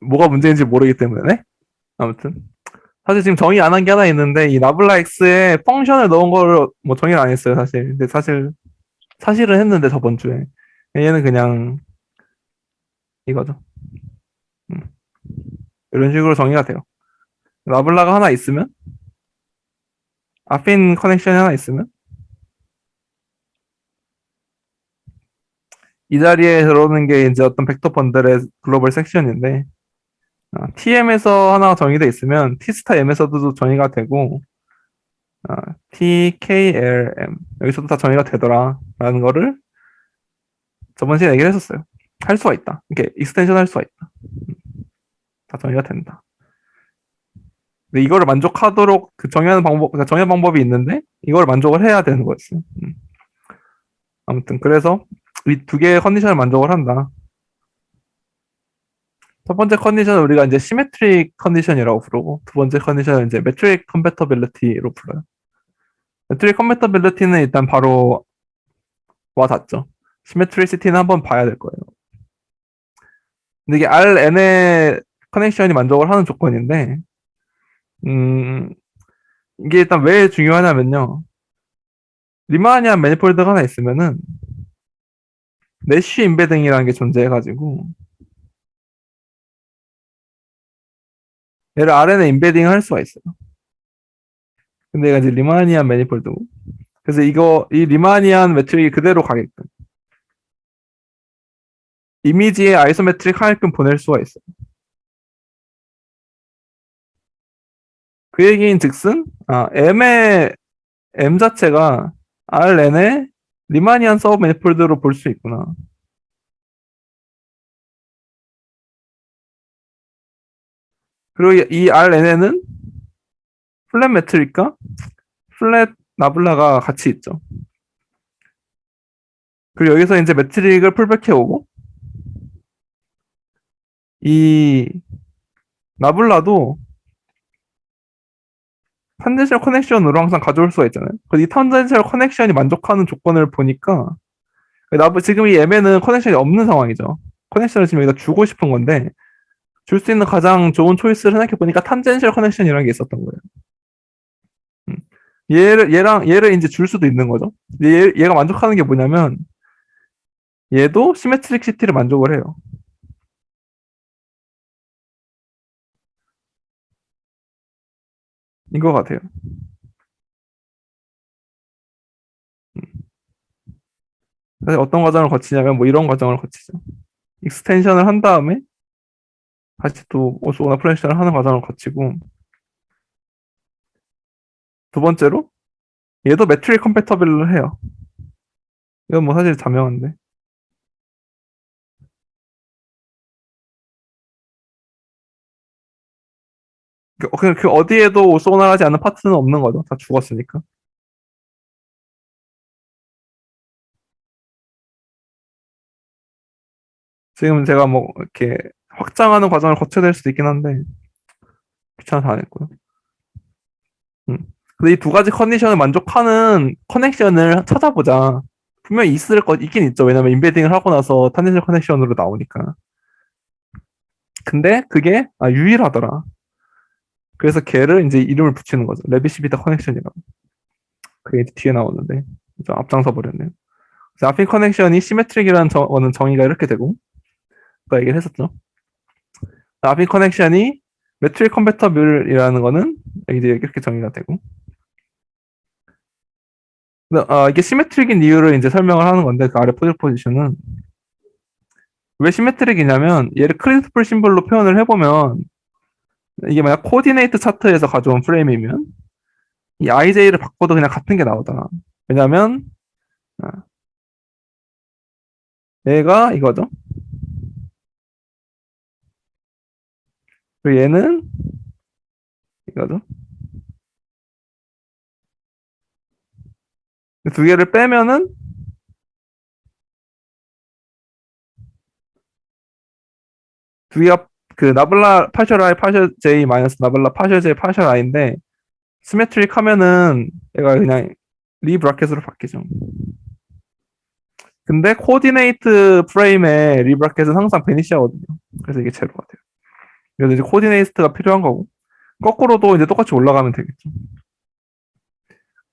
뭐가 문제인지 모르기 때문에. 아무튼 사실 지금 정의 안 한 게 하나 있는데 이 나블라 X에 펑션을 넣은 거를 뭐 정의를 안 했어요 사실. 근데 사실은 했는데 저번 주에 얘는 그냥 이거죠. 이런 식으로 정의가 돼요. 나블라가 하나 있으면 아핀 커넥션이 하나 있으면 이 자리에 들어오는 게 이제 어떤 벡터 번들의 글로벌 섹션인데 TM에서 하나 정의돼 있으면 T스타 M에서도 정의가 되고 TKLM 여기서도 다 정의가 되더라 라는 거를 저번 시간에 얘기를 했었어요. 할 수가 있다. 이렇게 익스텐션 할 수가 있다. 다 정의가 된다. 근데 이거를 만족하도록 그 정의하는 방법, 그러니까 정의 방법이 있는데 이걸 만족을 해야 되는 거였어요. 아무튼 그래서 이 두 개의 컨디션을 만족을 한다. 첫 번째 컨디션은 우리가 이제 시메트릭 컨디션이라고 부르고 두 번째 컨디션은 이제 메트릭 컴패터빌리티로 불러요. 메트릭 컴패터빌리티는 일단 바로 와 닿죠. 시메트리시티는 한번 봐야 될 거예요. 근데 이게 RN의 커넥션이 만족을 하는 조건인데 이게 일단 왜 중요하냐면요. 리마니안 매니폴드가 하나 있으면은 내쉬 인베딩이라는 게 존재해가지고 얘를 RN에 인베딩 할 수가 있어요. 근데 얘가 이제 리마니안 매니폴드고 그래서 이 리마니안 매트릭이 그대로 가게끔 이미지에 아이소메트릭 하게끔 보낼 수가 있어요. 그 얘기인 즉슨 M 자체가 RN의 리마니안 서브 매니폴드로 볼 수 있구나. 그리고 이 RN에는 플랫 매트릭과 플랫 나블라가 같이 있죠. 그리고 여기서 이제 매트릭을 풀백해오고 이 나블라도 탄젠셜 커넥션으로 항상 가져올 수가 있잖아요. 그래서 이 탄젠셜 커넥션이 만족하는 조건을 보니까 지금 이 M에는 커넥션이 없는 상황이죠. 커넥션을 지금 여기다 주고 싶은 건데 줄 수 있는 가장 좋은 초이스를 생각해 보니까 탄젠셜 커넥션이라는 게 있었던 거예요. 얘를 이제 줄 수도 있는 거죠. 얘가 만족하는 게 뭐냐면 얘도 시메트릭 시티를 만족을 해요. 이거 같아요. 사실 어떤 과정을 거치냐면 뭐 이런 과정을 거치죠. 익스텐션을 한 다음에 다시 또 오소나 프레션을 하는 과정을 거치고 두 번째로 얘도 매트릭 컴패터블을 해요. 이건 뭐 사실 자명한데. 그 어디에도 오소나 하지 않는 파트는 없는 거죠. 다 죽었으니까. 지금 제가 뭐 이렇게 확장하는 과정을 거쳐야 될 수도 있긴 한데 귀찮아서 안 했고요. 근데 이 두 가지 컨디션을 만족하는 커넥션을 찾아보자. 분명히 있긴 있죠. 왜냐면 인베딩을 하고 나서 탄젠셜 커넥션으로 나오니까. 근데 그게 유일하더라. 그래서 걔를 이제 이름을 붙이는 거죠. 레비시비타 커넥션이라고. 그게 이제 뒤에 나오는데 좀 앞장서 버렸네요. 그래서 아핀 커넥션이 시메트릭이라는 거는 정의가 이렇게 되고, 아까 얘기를 했었죠. 아핀 커넥션이 매트릭 컴패터블이라는 거는 이제 이렇게 정의가 되고, 이게 시메트릭인 이유를 이제 설명을 하는 건데, 그 아래 포지션은 왜 시메트릭이냐면 얘를 크리스플 심볼로 표현을 해보면, 이게 만약 코디네이트 차트에서 가져온 프레임이면 이 IJ를 바꿔도 그냥 같은 게 나오더라. 왜냐면 얘가 이거죠. 그리고 얘는 이거죠. 두 개를 빼면은 두 개가 그 나블라 파셜 I 파셜 J 마이너스 나블라 파셜 J 파셜 I인데 시메트릭 하면은 얘가 그냥 리 브라켓으로 바뀌죠. 근데 코디네이트 프레임의 리 브라켓은 항상 베니시하거든요. 그래서 이게 제로가 돼요. 그래서 이제 코디네이트가 필요한 거고 거꾸로도 이제 똑같이 올라가면 되겠죠.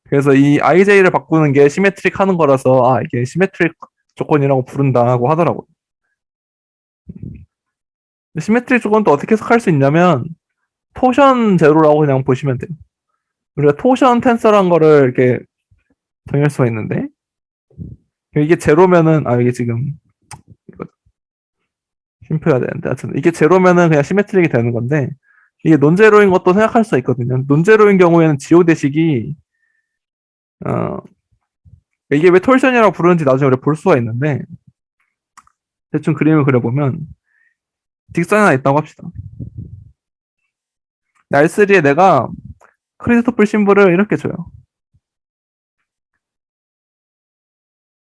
그래서 이 IJ를 바꾸는 게 시메트릭 하는 거라서 이게 시메트릭 조건이라고 부른다고 하더라고요. 시메트릭 조건은 또 어떻게 해석할 수 있냐면 토션 제로라고 그냥 보시면 돼요. 우리가 토션 텐서란 거를 이렇게 정의할 수가 있는데 이게 제로면은 이게 지금 이거 심표해야 되는데 하여튼 이게 제로면은 그냥 시메트릭이 되는 건데 이게 논제로인 것도 생각할 수가 있거든요. 논제로인 경우에는 지오 대식이 이게 왜 톨션이라고 부르는지 나중에 우리가 볼 수가 있는데 대충 그림을 그려보면 직선이 하나 있다고 합시다. R3에 내가 크리스토플 심볼을 이렇게 줘요.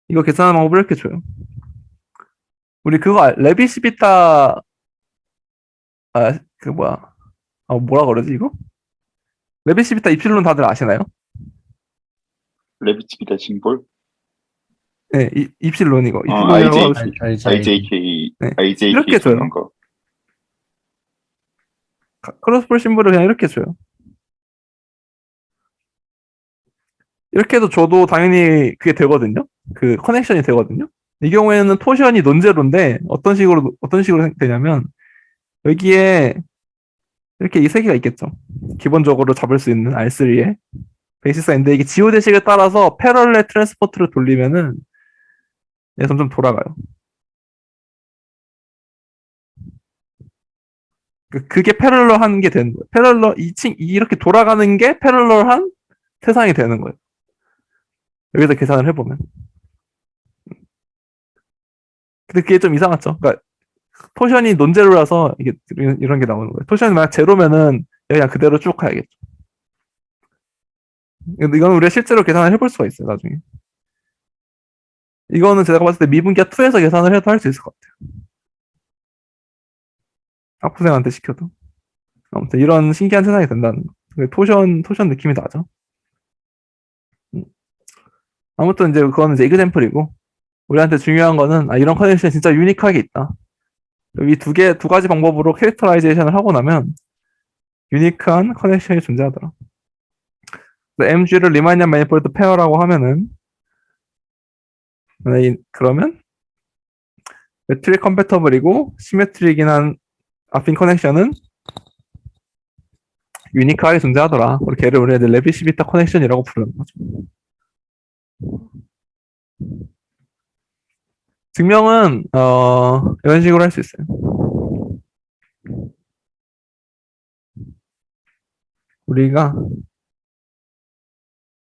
이거 계산하는 방법을 이렇게 줘요. 우리 그거 레비시비타 뭐라 그러지 이거? 레비시비타 입실론 다들 아시나요? 레비티비타 심볼? 네, 입실론 이거. IJ, 알지. IJK, 네. IJK 이렇게 줘요. 쓰는 거. 크로스볼 심볼을 그냥 이렇게 줘요. 이렇게 해도 줘도 당연히 그게 되거든요. 그 커넥션이 되거든요. 이 경우에는 토션이 논제로인데 어떤 식으로 되냐면 여기에 이렇게 이 세 개가 있겠죠. 기본적으로 잡을 수 있는 R3에 베이시스인데 이게 지오 대식에 따라서 패럴렐 트랜스포트를 돌리면은 얘 점점 돌아가요. 그게 패럴럴한 게 되는 거예요. 패럴럴 이렇게 돌아가는 게 패럴럴한 세상이 되는 거예요. 여기서 계산을 해보면. 근데 그게 좀 이상하죠. 그러니까 토션이 논제로라서 이게 이런 게 나오는 거예요. 토션이 만약 제로면은 그냥 그대로 쭉 가야겠죠. 근데 이건 우리가 실제로 계산을 해볼 수가 있어요. 나중에. 이거는 제가 봤을 때 미분기하 2에서 계산을 해도 할 수 있을 것 같아요. 학부생한테 시켜도. 아무튼 이런 신기한 세상이 된다는 거. 토션 느낌이 나죠. 아무튼 이제 그거는 이제 이그젬플이고 우리한테 중요한 거는 이런 커넥션이 진짜 유니크하게 있다. 이 두 가지 방법으로 캐릭터라이제이션을 하고 나면 유니크한 커넥션이 존재하더라. MG를 리마인드 매니폴드 페어라고 하면은 그러면 매트릭 컴패터블이고 시메트릭인 한 아핀 커넥션은 유니크하게 존재하더라. 걔를 우리가 레비시비타 커넥션이라고 부르는 거죠. 증명은 이런 식으로 할 수 있어요. 우리가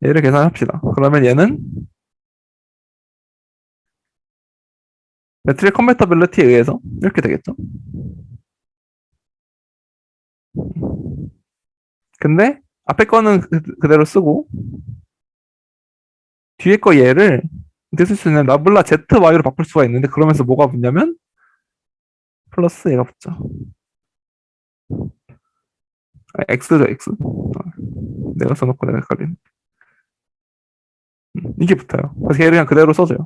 얘를 계산합시다. 그러면 얘는 매트릭 컴패터빌리티에 의해서 이렇게 되겠죠. 근데 앞에 거는 그대로 쓰고 뒤에 거 얘를 어떻게 쓸 수 있냐면 나블라 ZY로 바꿀 수가 있는데 그러면서 뭐가 붙냐면 플러스 얘가 붙죠. 아, x죠, x. 내가 써놓고 내가 헷갈리네. 이게 붙어요. 그래서 걔를 그냥 그대로 써줘요.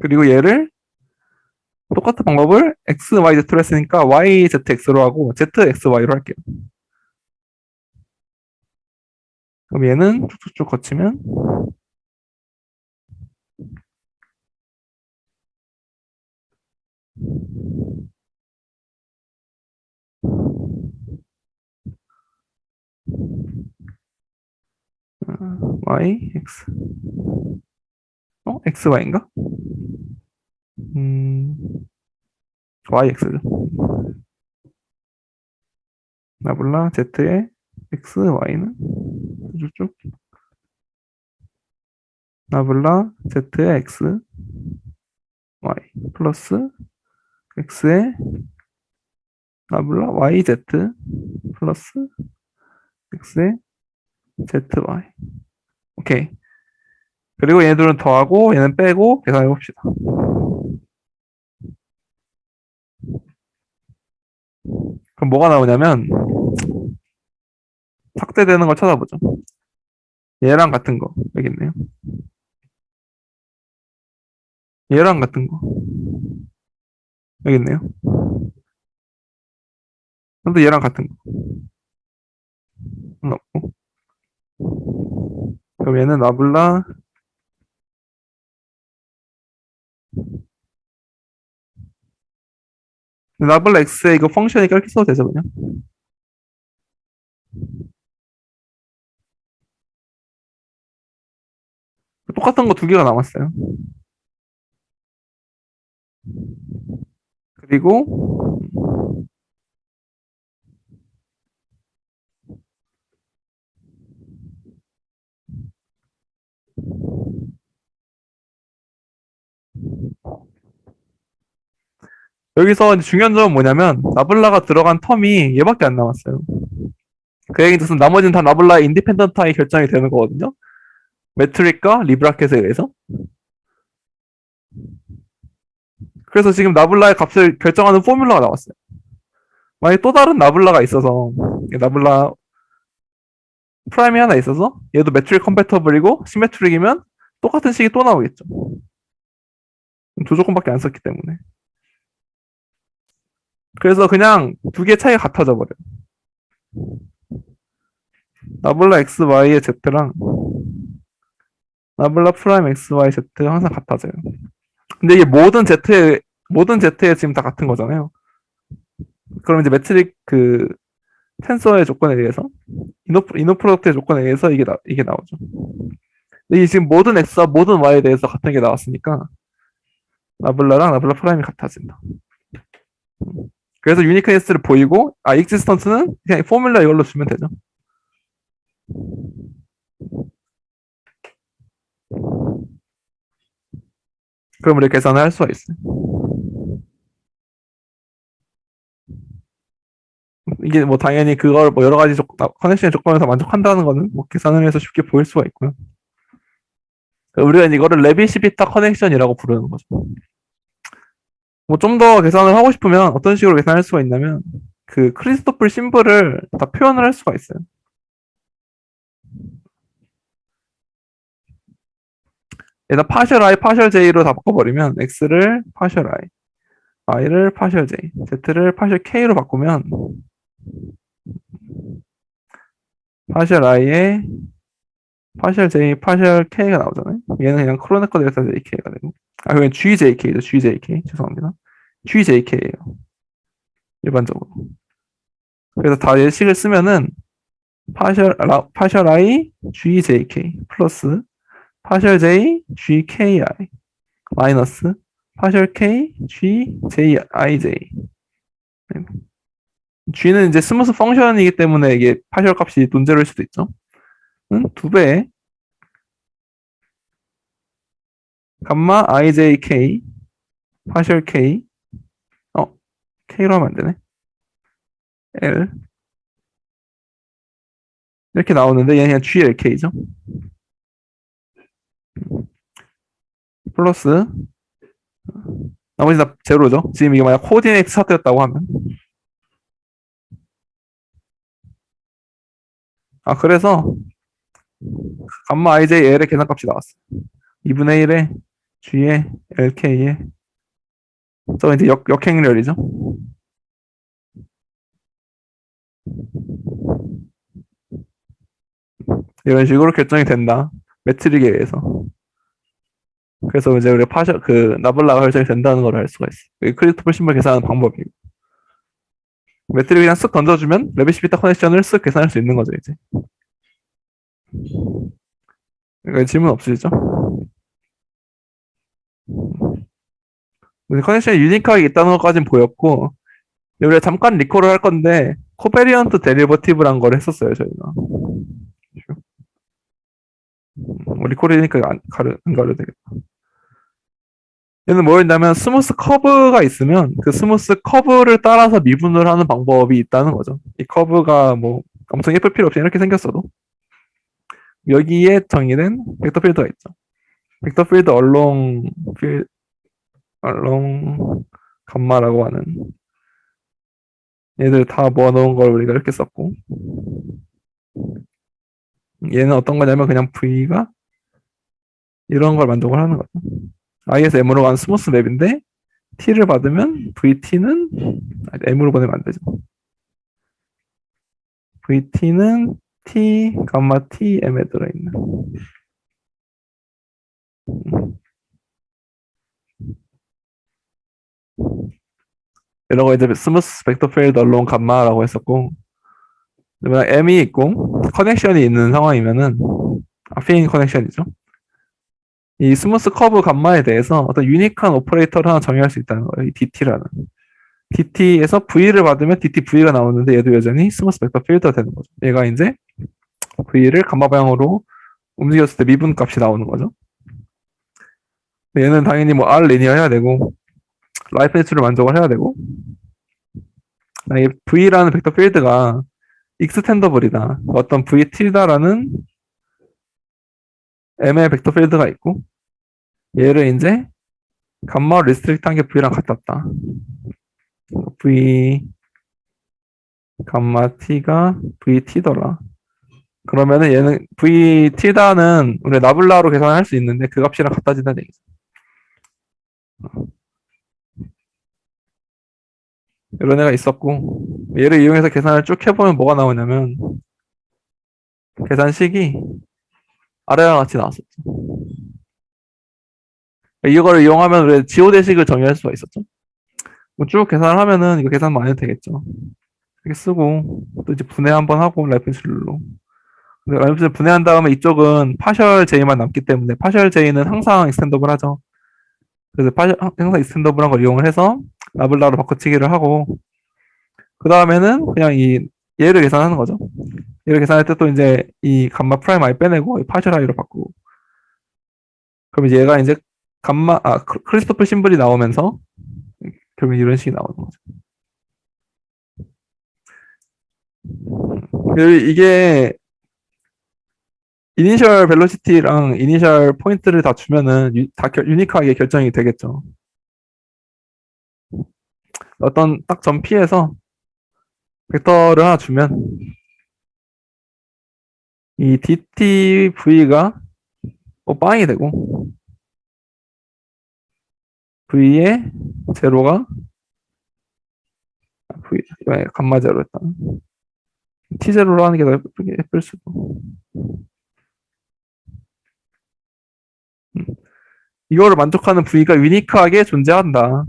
그리고 얘를 똑같은 방법을 x, y, z로 했으니까 y, z, x로 하고 z, x, y로 할게요. 그럼 얘는 쭉쭉쭉 거치면 y, x. x, y인가? 음, y, x죠. 나블라 z의 x, y는 쭉쭉 나블라 z의 x, y 플러스 x의 나블라 y, z 플러스 x의 z, y. 오케이. 그리고 얘네들은 더하고 얘는 빼고 계산해 봅시다. 그럼 뭐가 나오냐면 삭제되는 걸 찾아보죠. 얘랑 같은 거 여기 있네요. 얘랑 같은 거 여기 있네요. 근데 얘랑 같은 건 없고. 그럼 얘는 나블라 나블라 x에 이거 펑션이 이렇게 써도 되죠 그냥. 똑같은 거 두 개가 남았어요. 그리고 여기서 이제 중요한 점은 뭐냐면 나블라가 들어간 텀이 얘밖에 안 남았어요. 그 얘기 뜻은 나머지는 다 나블라의 인디펜던트하게 결정이 되는 거거든요. 매트릭과 리브라켓에 의해서. 그래서 지금 나블라의 값을 결정하는 포뮬러가 나왔어요. 만약에 또 다른 나블라가 있어서 나블라 프라임이 하나 있어서 얘도 매트릭 컴패터블이고 시메트릭이면 똑같은 식이 또 나오겠죠. 조조건밖에 안 썼기 때문에. 그래서 그냥 두 개 차이가 같아져 버려요. 나블라 x, y의 z랑 나블라 프라임 x, y, z가 항상 같아져요. 근데 이게 모든 z에 지금 다 같은 거잖아요. 그럼 이제 매트릭 그 텐서의 조건에 의해서 이너 프로덕트의 조건에 의해서 이게 나오죠. 근데 이 지금 모든 x와 모든 y에 대해서 같은 게 나왔으니까 나블라랑 나블라 프라임이 같아진다. 그래서 유니크네스를 보이고 익지스턴스는 그냥 포뮬러 이걸로 주면 되죠. 그럼 우리 계산을 할 수가 있어요. 이게 뭐 당연히 그걸 뭐 여러 가지 커넥션의 조건에서 만족한다는 거는 뭐 계산을 해서 쉽게 보일 수가 있고요. 우리가 이거를 레비시비타 커넥션이라고 부르는 거죠. 뭐 좀 더 계산을 하고 싶으면 어떤 식으로 계산할 수가 있냐면 그 크리스토플 심볼을 다 표현을 할 수가 있어요. 일단 파셜 i, 파셜 j로 다 바꿔버리면 x를 파셜 i, y를 파셜 j, z를 파셜 k로 바꾸면 파셜 i에 파셜 j, 파셜 k가 나오잖아요. 얘는 그냥 크로네커 델타 jk가 되고 그냥 gjk죠. gjk 죄송합니다. gjk예요. 일반적으로. 그래서 다 예식을 쓰면은 파셜 i gjk 플러스 파셜 j gki 마이너스 파셜 k gjij. g는 이제 스무스 펑션이기 때문에 이게 파셜 값이 논제로일 수도 있죠. 은 2배 감마 ijk 파셜 k k로 하면 안 되네. l 이렇게 나오는데 얘는 그냥 GLK죠. 플러스 나머지 다 제로죠. 지금 이게 만약 코디네이트 사태였다고 하면 그래서 감마 ij l의 계산값이 나왔어. 2분의 1에 g에 lk에 저 이제 역행렬이죠. 이런 식으로 결정이 된다. 매트릭에 의해서. 그래서 이제 우리가 나블라가 결정이 된다는 걸 알 수가 있어. 크리스토플 심벌 계산하는 방법이고. 매트릭 그냥 쓱 던져주면 레비시비타 커넥션을 쓱 계산할 수 있는 거죠, 이제. 이거 질문 없으시죠? 커넥션이 유니크하게 있다는 것까지는 보였고, 우리가 잠깐 리콜을 할 건데, 코베리언트 데리버티브란 걸 했었어요, 저희가. 리콜이니까 안 가려도 되겠다. 얘는 뭐였냐면 스무스 커브가 있으면 그 스무스 커브를 따라서 미분을 하는 방법이 있다는 거죠. 이 커브가 뭐 엄청 예쁠 필요 없이 이렇게 생겼어도 여기에 정의된 벡터 필드가 있죠. 벡터 필드 얼롱 감마라고 하는 얘들 다 모아놓은 걸 우리가 이렇게 썼고, 얘는 어떤 거냐면 그냥 V가 이런 걸 만족을 하는 거죠. I에서 M으로 가는 스무스 맵인데 T를 받으면 VT는 M으로 보내면 안 되죠. VT는 T, 감마 T, M에 들어있는. 이런 거 이제 스무스 벡터 필드 얼론 감마라고 했었고, M이 있고 커넥션이 있는 상황이면은 아피인 커넥션이죠. 이 스무스 커브 감마에 대해서 어떤 유니크한 오퍼레이터를 하나 정의할 수 있다는 거예요. 이 DT라는. DT에서 V를 받으면 DT-V가 나오는데 얘도 여전히 스무스 벡터 필드가 되는 거죠. 얘가 이제 V를 감마 방향으로 움직였을 때 미분 값이 나오는 거죠. 얘는 당연히 뭐 R 리니어 해야 되고 라이프니츠를 만족을 해야 되고, 이 V라는 벡터 필드가 익스텐더블이다. 어떤 VT다라는 M의 벡터 필드가 있고, 얘를 이제 감마 리스트릭트한 게 V랑 같았다. V 감마 T가 VT더라. 그러면은 얘는 VT다는 우리 나블라로 계산할 수 있는데 그 값이랑 같아진다는 얘기죠. 이런 애가 있었고, 얘를 이용해서 계산을 쭉 해보면 뭐가 나오냐면 계산식이 아래와 같이 나왔었죠. 이거를 이용하면 우리 지오 대식을 정의할 수가 있었죠. 뭐쭉 계산을 하면은 이거 계산 많이 해도 되겠죠. 이렇게 쓰고 또 이제 분해 한번 하고 라이프니츠로. 라이프니츠 분해한 다음에 이쪽은 파셜 J만 남기 때문에 파셜 J는 항상 익스텐더블 하죠. 그래서 항상 익스텐더블한 걸 이용을 해서 나블라로 바꿔치기를 하고, 그 다음에는 그냥 얘를 계산하는 거죠. 얘를 계산할 때 또 이제 이 감마 프라임 I 빼내고 이 파셜 I로 바꾸고, 그럼 이제 얘가 이제 크리스토플 심블이 나오면서 결국 이런 식이 나오는 거죠. 이게 이니셜 벨로시티랑 이니셜 포인트를 다 주면은 다 유니크하게 결정이 되겠죠. 어떤 딱 점 P에서 벡터를 하나 주면 이 DTV가 빵이 되고 V의 제로가 감마 제로였다. T 제로로 하는 게 더 예쁠 수도. 이거를 만족하는 V가 유니크하게 존재한다.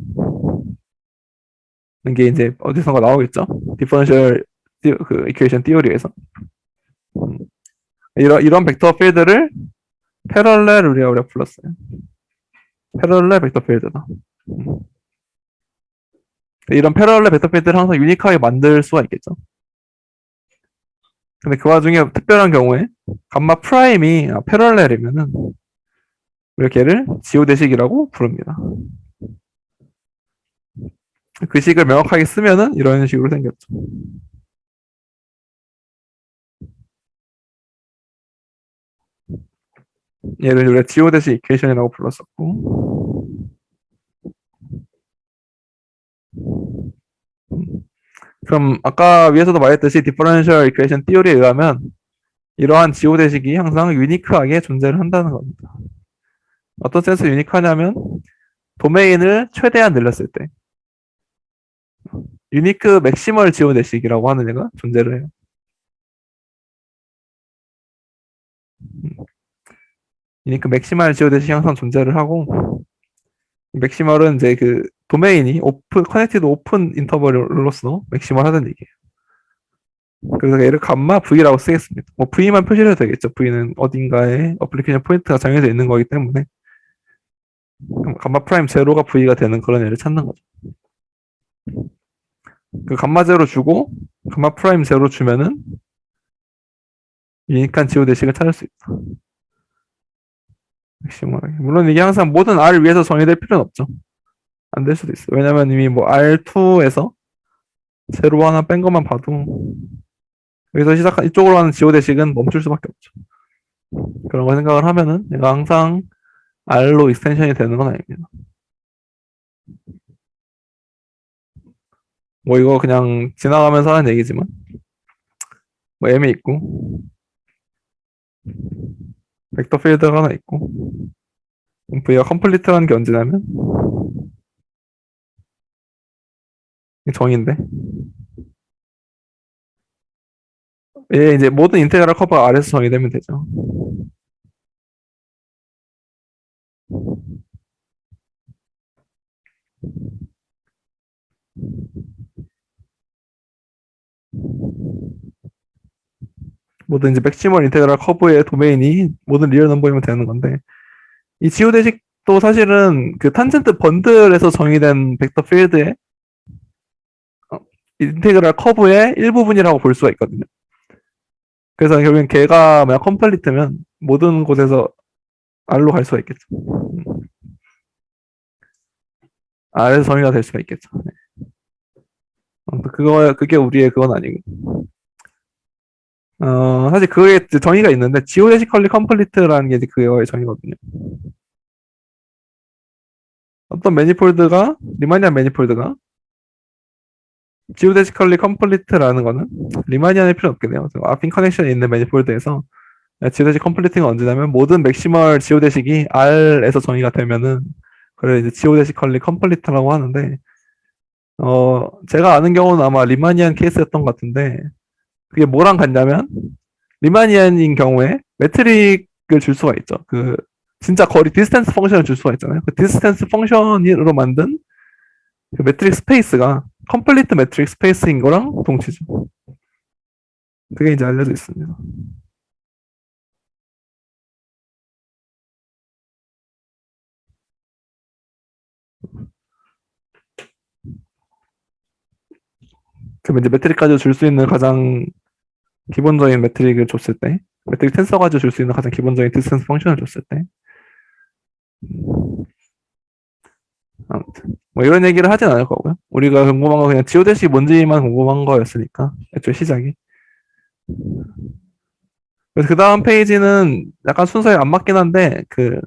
이게 이제 어디선가 나오겠죠? 디퍼런셜 그 이퀘이션 띠오리에서. 이런 벡터 필드를 패럴렐 우리가 불렀어요. 패럴렐 벡터 필드다. 이런 패럴렐 벡터 필드를 항상 유니크하게 만들 수가 있겠죠. 근데 그 와중에 특별한 경우에 감마 프라임이 패럴렐이면은 우리가 걔를 지오 대식이라고 부릅니다. 그 식을 명확하게 쓰면은 이런 식으로 생겼죠. 얘를 우리가 geodesic equation이라고 불렀었고, 그럼 아까 위에서도 말했듯이 differential equation theory에 의하면 이러한 geodesic이 항상 유니크하게 존재를 한다는 겁니다. 어떤 센스 유니크하냐면 도메인을 최대한 늘렸을 때 유니크 맥시멀 지오데식이라고 하는 애가 존재를 해요. 유니크 맥시멀 지오데식이 항상 존재를 하고, 맥시멀은 이제 그 도메인이 오픈 커넥티드 오픈 인터벌로서 맥시멀 하는 얘기예요. 그래서 얘를 감마 V라고 쓰겠습니다. 뭐 V만 표시를 해도 되겠죠. V는 어딘가에 어플리케이션 포인트가 정해져 있는 거기 때문에 감마 프라임 제로가 V가 되는 그런 애를 찾는 거죠. 그 감마 제로 주고 감마 프라임 제로 주면은 유니크한 지오데식을 찾을 수 있다. 맥시멀하게. 물론 이게 항상 모든 R을 위해서 정의될 필요는 없죠. 안 될 수도 있어요. 왜냐면 이미 뭐 R2에서 제로 하나 뺀 것만 봐도 여기서 시작한 이쪽으로 하는 지오데식은 멈출 수밖에 없죠. 그런 거 생각을 하면은 얘가 항상 R로 익스텐션이 되는 건 아닙니다. 뭐 이거 그냥 지나가면서 하는 얘기지만 뭐 M이 있고 벡터 필드가 하나 있고 V가 컴플리트라는 게 언제냐면 정의인데 얘 이제 모든 인테그랄 커브가 R에서 정의되면 되죠. 모든 이제 맥시멀 인테그랄 커브의 도메인이 모든 리얼 넘버이면 되는 건데 이 지오데식도 사실은 그 탄젠트 번들에서 정의된 벡터 필드의 인테그랄 커브의 일부분이라고 볼 수가 있거든요. 그래서 결국엔 걔가 만약 컴플리트면 모든 곳에서 R로 갈 수가 있겠죠. R에서 정의가 될 수가 있겠죠. 그게 우리의 그건 아니고. 사실 그게 정의가 있는데, 지오데시컬리 컴플리트라는 게 이제 그거의 정의거든요. 어떤 매니폴드가, 리마니안 매니폴드가, 지오데시컬리 컴플리트라는 거는, 리마니안일 필요 없겠네요. 아핀 커넥션이 있는 매니폴드에서, 지오데식 컴플리트가 언제냐면, 모든 맥시멀 지오데식이 R에서 정의가 되면은, 그걸 이제 지오데시컬리 컴플리트라고 하는데, 제가 아는 경우는 아마 리마니안 케이스였던 것 같은데, 그게 뭐랑 같냐면, 리마니안인 경우에 매트릭을 줄 수가 있죠. 그, 진짜 거리 디스턴스 펑션을 줄 수가 있잖아요. 그 디스턴스 펑션으로 만든 그 매트릭 스페이스가 컴플리트 매트릭 스페이스인 거랑 동치죠. 그게 이제 알려져 있습니다. 그럼 이제 매트릭 가지고 줄 수 있는 가장 기본적인 매트릭을 줬을 때, 매트릭 텐서 가지고 줄 수 있는 가장 기본적인 디스턴스 펑션을 줬을 때, 아무튼 뭐 이런 얘기를 하진 않을 거고요. 우리가 궁금한 건 그냥 지오데식이 뭔지만 궁금한 거였으니까 애초에 시작이. 그래서 그 다음 페이지는 약간 순서에 안 맞긴 한데 그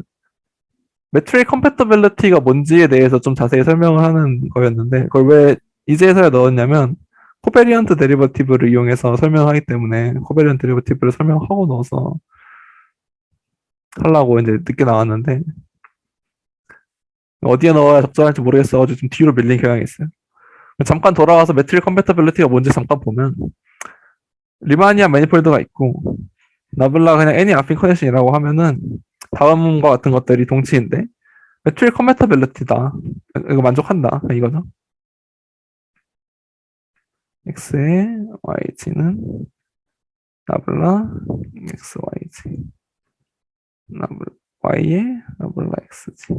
매트릭 컴패터빌리티가 뭔지에 대해서 좀 자세히 설명을 하는 거였는데 그걸 왜 이제서야 넣었냐면 코베리언트 데리버티브를 이용해서 설명하기 때문에 코베리언트 데리버티브를 설명하고 넣어서 하려고 이제 늦게 나왔는데 어디에 넣어야 적절할지 모르겠어가지고 좀 뒤로 밀린 경향이 있어요. 잠깐 돌아와서 매트릭 컴패터빌리티가 뭔지 잠깐 보면 리마니안 매니폴드가 있고 나블라 그냥 애니 아핀 커넥션이라고 하면은 다음과 같은 것들이 동치인데 매트릭 컴패터빌리티다. 이거 만족한다. 이거죠. x의 yg는 나블라 xyg 나블라 y의 나블라 xg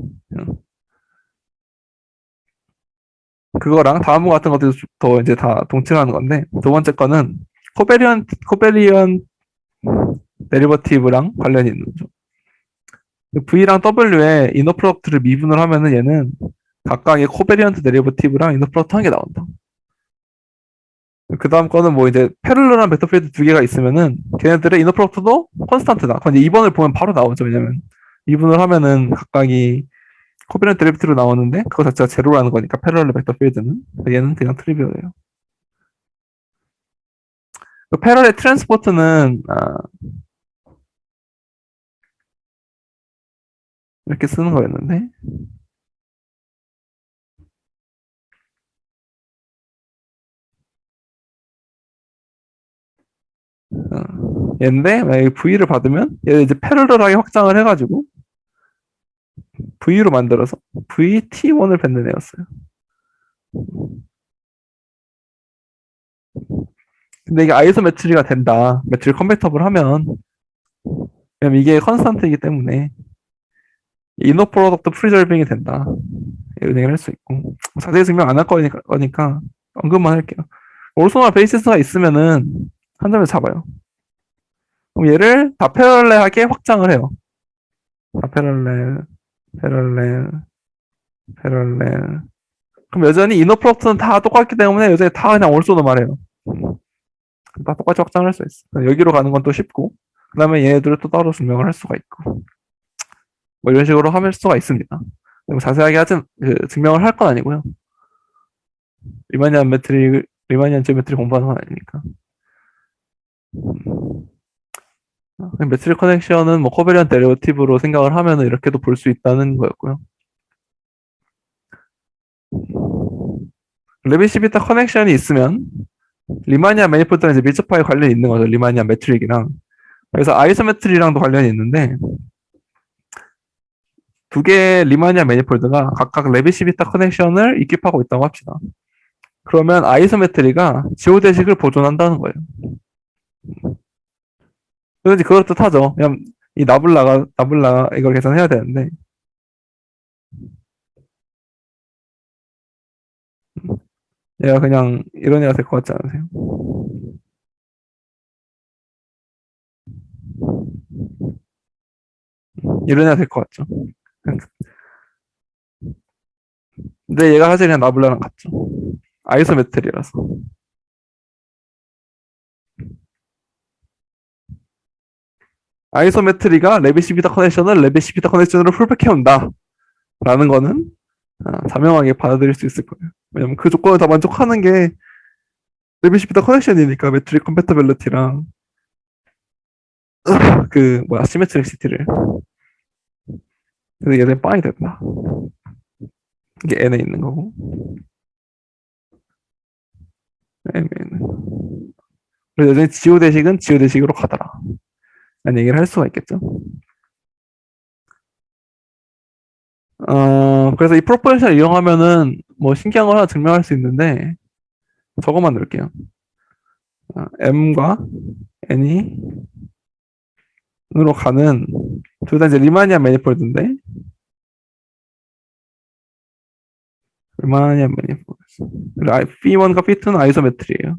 그거랑 다음과 같은 것들도 더 이제 다 동칭하는 건데 두 번째 거는 코베리언 데리버티브랑 관련이 있는 거죠. V랑 W에 이너 프로덕트를 미분을 하면은 얘는 각각의 코베리언트 데리버티브랑 이너 프로덕트 한 개 나온다. 그 다음 거는 뭐 이제 패럴럴한 벡터 필드 두 개가 있으면은 걔네들의 이너 프로덕트도 컨스탄트다. 근데 2번을 보면 바로 나오죠. 왜냐면 미분을 하면은 각각이 코비넌트 데리비티브로 나오는데 그거 자체가 제로라는 거니까 패러럴 벡터 필드는 얘는 그냥 트리비얼이에요. 그 패러렐 트랜스포트는 이렇게 쓰는 거였는데 얘인데 만약에 V를 받으면 얘를 이제 패러럴하게 확장을 해가지고 V로 만들어서 VT1을 뱉는 애였어요. 근데 이게 아이소메트리가 된다. 매트리 컨버터블 하면 왜냐면 이게 컨스탄트이기 때문에 이너 프로덕트 프리저빙이 된다. 이런 얘기를 할 수 있고 자세히 증명 안 할 거니까 언급만 할게요. 올소나 베이시스가 있으면은 한 점에서 잡아요. 그럼 얘를 다 패럴렐하게 확장을 해요. 다 패럴렐, 패럴렐, 패럴렐. 그럼 여전히 이너 프로덕트는 다 똑같기 때문에 여전히 다 그냥 올소노 말해요. 다 똑같이 확장을 할 수 있어. 여기로 가는 건 또 쉽고 그 다음에 얘네들을 또 따로 증명을 할 수가 있고 뭐 이런 식으로 할 수가 있습니다. 자세하게 증명을 할 건 아니고요. 리마니안 지오메트리 공부하는 건 아니니까. 매트리 커넥션은 뭐 코베리언트 데리버티브로 생각을 하면 이렇게도 볼 수 있다는 거였고요. 레비시비타 커넥션이 있으면 리마니안 매니폴드랑 이제 밀접하게 관련이 있는 거죠. 리마니안 매트릭이랑. 그래서 아이소메트리랑도 관련이 있는데 두 개의 리마니안 매니폴드가 각각 레비시비타 커넥션을 입깁하고 있다고 합시다. 그러면 아이소메트리가 지오대식을 보존한다는 거예요. 그런지 그걸 뜻하죠. 그냥 이 나블라 이걸 계산해야 되는데 얘가 그냥 이런 애가 될 것 같지 않으세요? 이런 애가 될 것 같죠? 근데 얘가 사실 그냥 나블라랑 같죠. 아이소메트리라서. 아이소메트리가 레비시비타 커넥션을 레비시비타 커넥션으로 풀백해온다. 라는 거는 자명하게 받아들일 수 있을 거예요. 왜냐면 그 조건을 다 만족하는 게 레비시비타 커넥션이니까 매트릭 컴패터빌리티랑 그 뭐야 시메트릭시티를. 그래서 얘는 빵이 된다. 이게 n에 있는 거고 m에 있는 거. 그래서 여전히 지오대식은 지오대식으로 가더라. 라는 얘기를 할 수가 있겠죠. 그래서 이 프로포션을 이용하면은 뭐 신기한 거 하나 증명할 수 있는데 저것만 넣을게요. m과 n이 으로 가는 둘 다 이제 리마니안 매니폴드인데 리마니안 매니폴드 P1과 P2는 아이소메트리예요.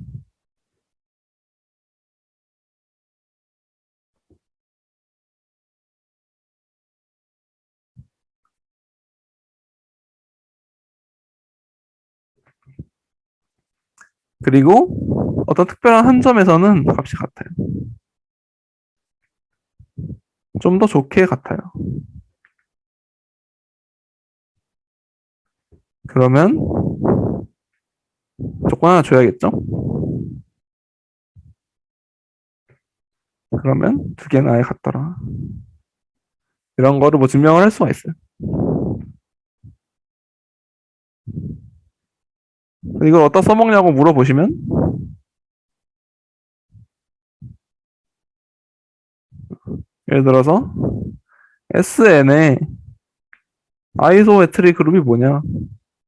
그리고 어떤 특별한 한 점에서는 값이 같아요. 좀 더 좋게 같아요. 그러면 조건 하나 줘야겠죠? 그러면 두 개는 아예 같더라. 이런 거를 뭐 증명을 할 수가 있어요. 이걸 어디다 써먹냐고 물어보시면 예를 들어서 SN의 아이소메트리 그룹이 뭐냐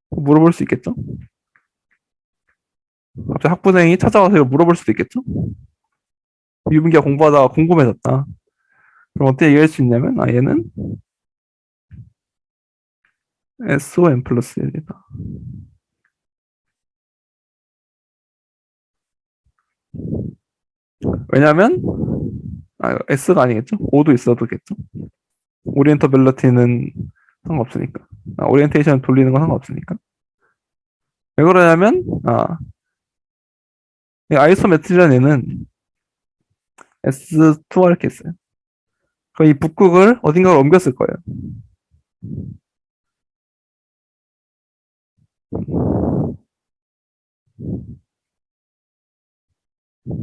물어볼 수 있겠죠? 갑자기 학부생이 찾아와서 이걸 물어볼 수도 있겠죠? 유분기가 공부하다가 궁금해졌다. 그럼 어떻게 얘기할 수 있냐면 얘는 SON 플러스 1이다. 왜냐면 S가 아니겠죠? O도 있어도겠죠? 오리엔터빌리티는 상관없으니까. 오리엔테이션 돌리는 건 상관없으니까. 왜 그러냐면 이 아이소메트리라는 애는 S2와 이렇게 했어요. 그럼 이 북극을 어딘가로 옮겼을 거예요.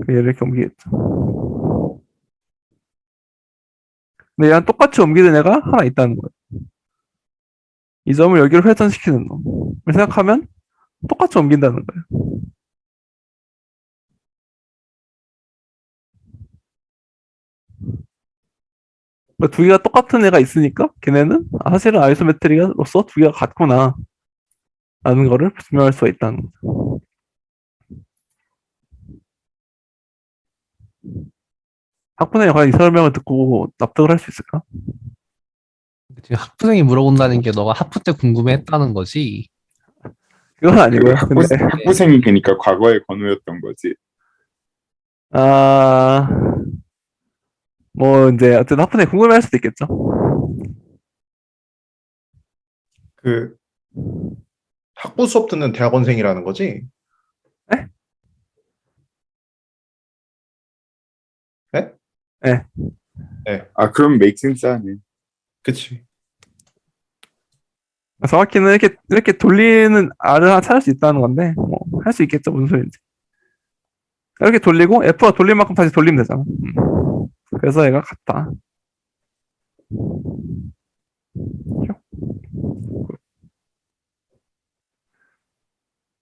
얘를 이렇게 옮기겠죠. 근데 얘랑 똑같이 옮기는 애가 하나 있다는 거예요. 이 점을 여기로 회전시키는 놈을 생각하면 똑같이 옮긴다는 거예요. 그러니까 두 개가 똑같은 애가 있으니까 걔네는 사실은 아이소메트리로서 두 개가 같구나 라는 거를 증명할 수가 있다는 거죠. 학부형이 과연 이 설명을 듣고 납득을 할 수 있을까? 지금 학부생이 물어본다는 게 너가 학부 때 궁금해했다는 거지. 그건 아니고요. 근데 학부생이 그러니까 과거의 건우였던 거지. 아, 뭐 이제 어쨌든 학부형이 궁금해할 수도 있겠죠. 그 학부 수업 듣는 대학원생이라는 거지? 네? 네? 네. 네, 아, 그럼 make sense 하네. 그치. 정확히는 이렇게 돌리는 R을 하나 찾을 수 있다는 건데 뭐 할 수 있겠죠. 무슨 소리인지. 이렇게 돌리고 F가 돌린 만큼 다시 돌리면 되잖아. 그래서 얘가 같다.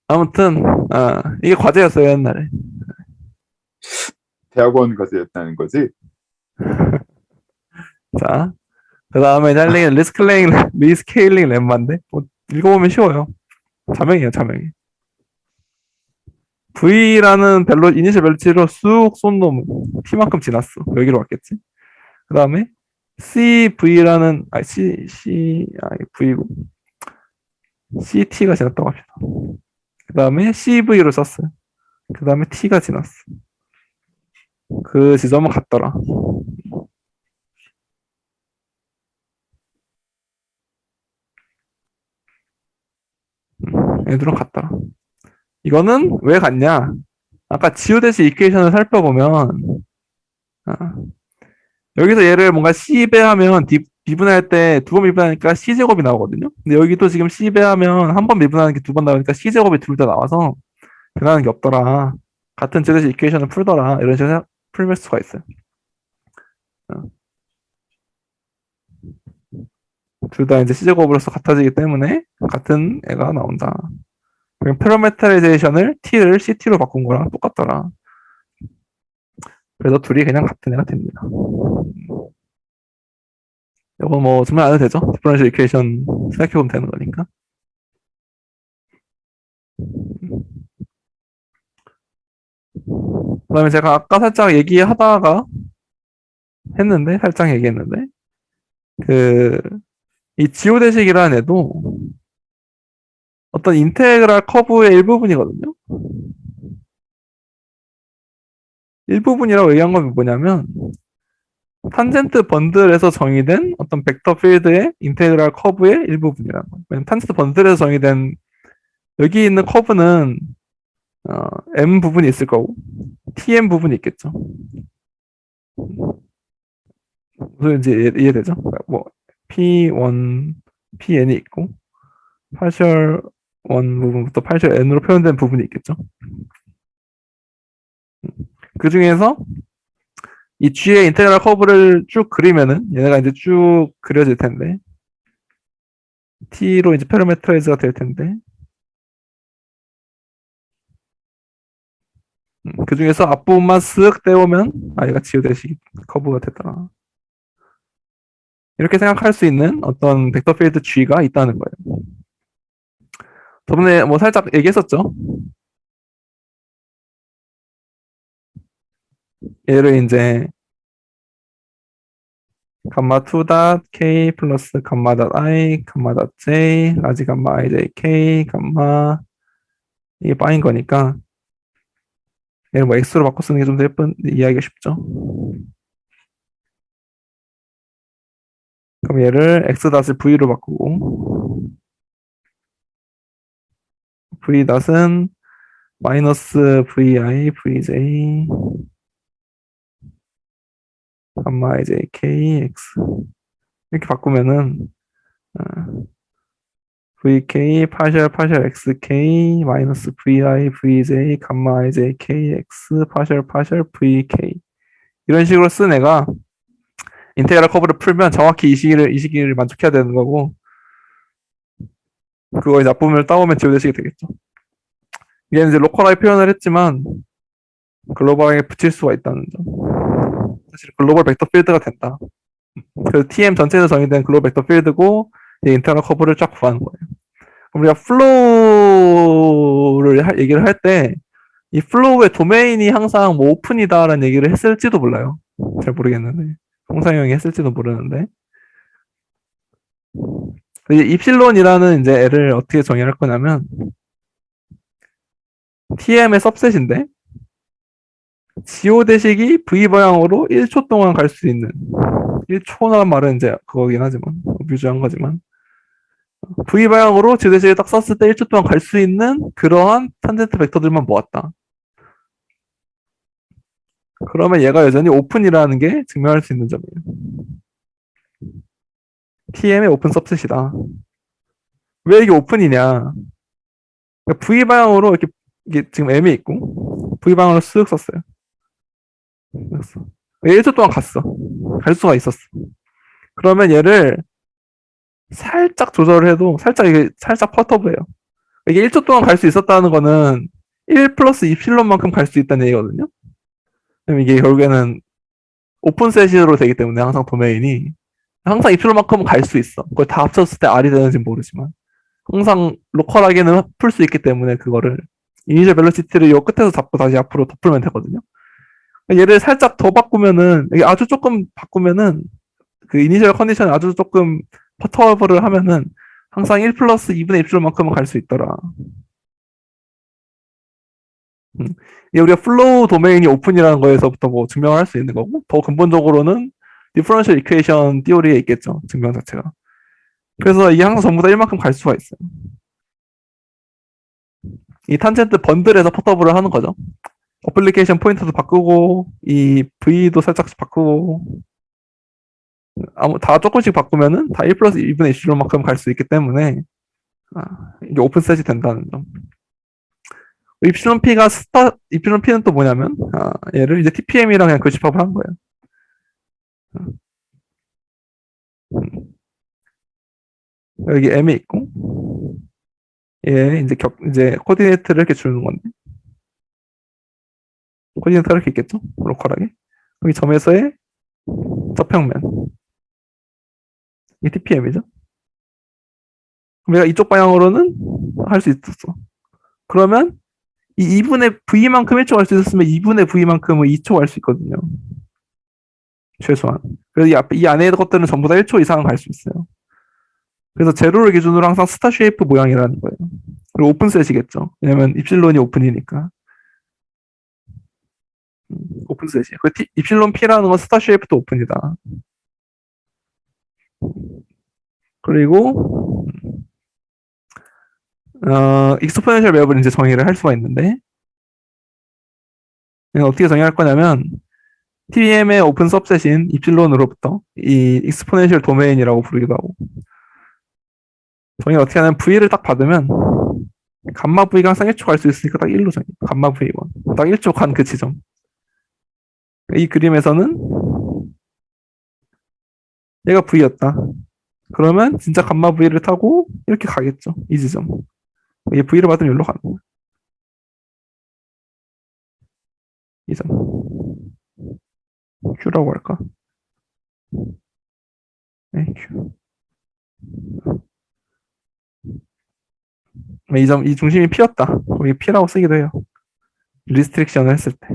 아무튼 이게 과제였어요 옛날에. 대학원 과제였다는 거지. 자, 그 다음에 헬링은 리스케일링 렘마인데 뭐 읽어보면 쉬워요. 자명이에요, 자명이. V라는 이니셜 벨치로 쑥 쏜 놈은 T만큼 지났어. 여기로 왔겠지. 그 다음에 CV라는 V고 CT가 지났다고 합시다. 그 다음에 CV로 썼어요. 그 다음에 T가 지났어. 그 지점은 같더라. 얘들은 같더라. 이거는 왜 같냐? 아까 지오데시 이퀘이션을 살펴보면 여기서 얘를 뭔가 C배하면 미분할 때 두 번 미분하니까 C제곱이 나오거든요. 근데 여기도 지금 C배하면 한 번 미분하는 게 두 번 나오니까 C제곱이 둘 다 나와서 변하는 게 없더라. 같은 지오데시 이퀘이션을 풀더라. 이런 식으로 풀 수가 있어요. 둘 다 이제 C제곱으로서 같아지기 때문에 같은 애가 나온다. 그럼 패러메타리제이션을 T를 CT로 바꾼 거랑 똑같더라. 그래서 둘이 그냥 같은 애가 됩니다. 이거 뭐 정말 안 해도 되죠? 디퍼런셜 이퀘이션 생각해보면 되는 거니까. 그 다음에 제가 아까 살짝 얘기하다가 살짝 얘기했는데, 이 지오대식이라는 애도 어떤 인테그랄 커브의 일부분이거든요. 일부분이라고 얘기한 건 뭐냐면, 탄젠트 번들에서 정의된 어떤 벡터 필드의 인테그랄 커브의 일부분이라는 거예요. 왜냐면 탄젠트 번들에서 정의된 여기 있는 커브는 M 부분이 있을 거고 TM 부분이 있겠죠. 무슨 이제 이해되죠? 뭐 P1, PN이 있고 파셜 1 부분부터 파셜 N으로 표현된 부분이 있겠죠. 그 중에서 이 G의 인테그랄 커브를 쭉 그리면은 얘네가 이제 쭉 그려질 텐데 T로 이제 패러메트라이즈가 될 텐데 그 중에서 앞부분만 쓱 떼오면 얘가 지오대식 커브가 됐다. 이렇게 생각할 수 있는 어떤 벡터 필드 G가 있다는 거예요. 저번에 뭐 살짝 얘기했었죠. 얘를 이제 감마 2.k 플러스 감마 .i 감마 .j 라지 감마 ijk 감마 이게 빠인 거니까 얘를 뭐 x로 바꿔 쓰는 게 좀 더 예쁜 이해하기가 쉽죠. 그럼 얘를 x 닷을 v로 바꾸고 v 닷은 마이너스 vi vj 감마 ij k x 이렇게 바꾸면은 vk 파셜 xk 마이너스 vi vj 감마 ij kx 파셜 vk 이런 식으로 쓴 애가 인테그랄 커브를 풀면 정확히 이 시기를 만족해야 되는 거고 그거의 나쁨을 따오면 제곱되시게 되겠죠. 이게 이제 로컬하게 표현을 했지만 글로벌하게 붙일 수가 있다는 점. 사실 글로벌 벡터 필드가 된다. 그 TM 전체에서 정의된 글로벌 벡터 필드고 인테그랄 커브를 쫙 구하는 거예요. 우리가 플로우를 얘기를 할 때 이 플로우의 도메인이 항상 뭐 오픈이다라는 얘기를 했을지도 몰라요. 잘 모르겠는데 홍상이 형이 했을지도 모르는데 이 입실론이라는 이제 애를 어떻게 정의할 거냐면 TM의 सब셋인데 GO 대식이 V 방향으로 1초 동안 갈 수 있는 1초라는 말은 이제 그거긴 하지만 뮤즈한 거지만 V 방향으로 GO 대식을 딱 썼을 때 1초 동안 갈 수 있는 그러한 탄젠트 벡터들만 모았다. 그러면 얘가 여전히 오픈이라는 게 증명할 수 있는 점이에요. TM의 오픈 सब셋이다. 왜 이게 오픈이냐? 그러니까 V 방향으로 이렇게 이게 지금 M이 있고 V 방향으로 쓱 썼어요. 1초 동안 갔어. 갈 수가 있었어. 그러면 얘를 살짝 조절을 해도 이게 살짝 퍼터브예요. 이게 1초 동안 갈 수 있었다는 거는 1 플러스 이필론만큼 갈 수 있다는 얘기거든요. 그럼 이게 결국에는 오픈셋으로 되기 때문에 항상 도메인이 항상 이필론만큼은 갈 수 있어. 그걸 다 합쳤을 때 R이 되는지 모르지만 항상 로컬하게는 풀 수 있기 때문에 그거를 이니셜 벨로시티를 요 끝에서 잡고 다시 앞으로 더 풀면 되거든요. 얘를 살짝 더 바꾸면은 아주 조금 바꾸면은 그 이니셜 컨디션 아주 조금 퍼터블을 하면은 항상 1 플러스 2분의 입술만큼은 갈 수 있더라. 이게 우리가 플로우 도메인이 오픈이라는 거에서부터 뭐 증명을 할 수 있는 거고 더 근본적으로는 디퍼런셜 이퀘이션 띠오리에 있겠죠. 증명 자체가. 그래서 이게 항상 전부 다 1만큼 갈 수가 있어요. 이 탄젠트 번들에서 퍼터블을 하는 거죠. 어플리케이션 포인터도 바꾸고 이 V도 살짝씩 바꾸고 다 조금씩 바꾸면은 다 1 플러스 2분의 입실론만큼 갈 수 있기 때문에 이게 오픈셋이 된다는 점. 입실론 P는 또 뭐냐면 얘를 이제 TPM이랑 그냥 교집합을 한 거예요. 여기 M이 있고 얘 이제 코디네이트를 이렇게 주는 건데 코디네이터가 이렇게 있겠죠? 로컬하게. 여기 점에서의 접평면. 이게 TPM이죠. 우리가 이쪽 방향으로는 할 수 있었어. 그러면 이 2분의 V만큼 1초 갈 수 있었으면 2분의 V만큼은 2초 갈 수 있거든요. 최소한. 그래서 이 안에 있는 것들은 전부 다 1초 이상은 갈 수 있어요. 그래서 제로를 기준으로 항상 스타 쉐이프 모양이라는 거예요. 그리고 오픈셋이겠죠. 왜냐면 입실론이 오픈이니까. 오픈셋이에요. 입실론 P라는 건 스타 쉐이프도 오픈이다. 그리고 익스포넨셜 맵을 이제 정의를 할 수가 있는데 어떻게 정의할 거냐면 TM의 오픈 सब셋인 입실론으로부터 이 익스포넨셜 도메인이라고 부르기도 하고 정의 어떻게 하냐면 V를 딱 받으면 감마 V가 항상 1초 갈 수 있으니까 딱 1로 정의. 감마 V1. 딱 1초 간 그 지점. 이 그림에서는 얘가 V였다. 그러면 진짜 감마 V를 타고 이렇게 가겠죠. 이 지점. 얘 V를 받으면 여기로 가는 거야. 이 점. Q라고 할까? 네, Q. 이 중심이 P였다. 여기 P라고 쓰기도 해요. 리스트릭션을 했을 때.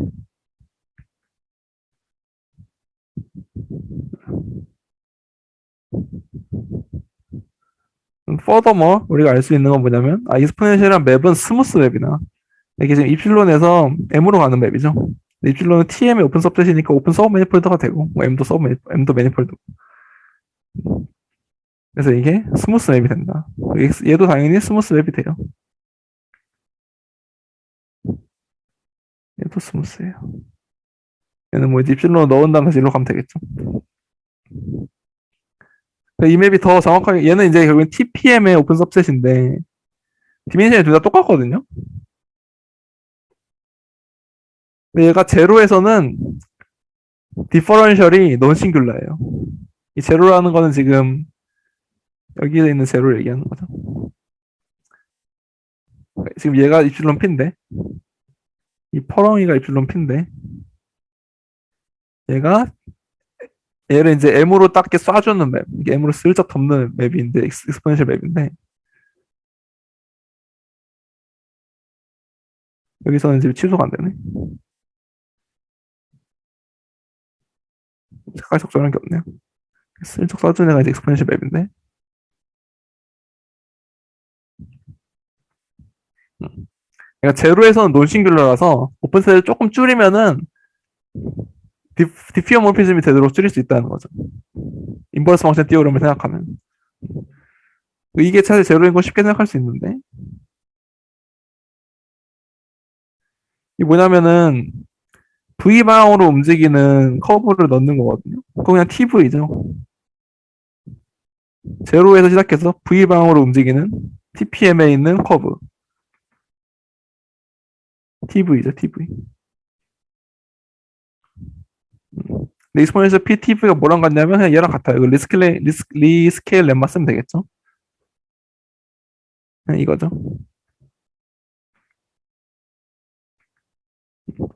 furthermore 우리가 알 수 있는 건 뭐냐면 익스포넨셜이란 맵은 스무스 맵이나 이게 지금 입실론에서 M으로 가는 맵이죠. 입실론은 TM의 오픈 서브셋이니까 오픈 서브 매니폴더가 되고 뭐 M도 매니폴더고 그래서 이게 스무스 맵이 된다. 얘도 당연히 스무스 맵이 돼요. 얘도 스무스예요. 얘는 뭐 이제 입실로 넣은 다음 다시 일로 가면 되겠죠. 이 맵이 더 정확하게 얘는 이제 결국엔 TPM의 오픈 सब셋인데 디멘션이 둘 다 똑같거든요. 근데 얘가 제로에서는 디퍼런셜이 논 싱귤러예요. 이 제로라는 거는 지금 여기에 있는 제로를 얘기하는 거죠. 지금 얘가 입실론 P인데 이 퍼렁이가 입실론 P인데 얘가 얘를 이제 M으로 딱게 쏴주는 맵, 이게 M으로 슬쩍 덮는 맵인데 익스포넨셜 맵인데 여기서는 지금 취소가 안 되네. 색깔 적절한 게 없네요. 슬쩍 쏴주는 애가 이제 익스포넨셜 맵인데 그러니까 제로에서는 논싱귤러라서 오픈셋을 조금 줄이면은 디피어모피즘이 되도록 줄일 수 있다는 거죠. 인버스 펑션 띄우려면 생각하면 이게 사실 제로인 거 쉽게 생각할 수 있는데 이 뭐냐면은 V 방향으로 움직이는 커브를 넣는 거거든요. 그거 그냥 TV죠. 제로에서 시작해서 V 방향으로 움직이는 TPM에 있는 커브 TV죠, TV. 근데 익스포넨셜 PTV가 뭐랑 같냐면 그냥 얘랑 같아요. 이거 리스케일 렘마 쓰면 되겠죠. 그냥 이거죠.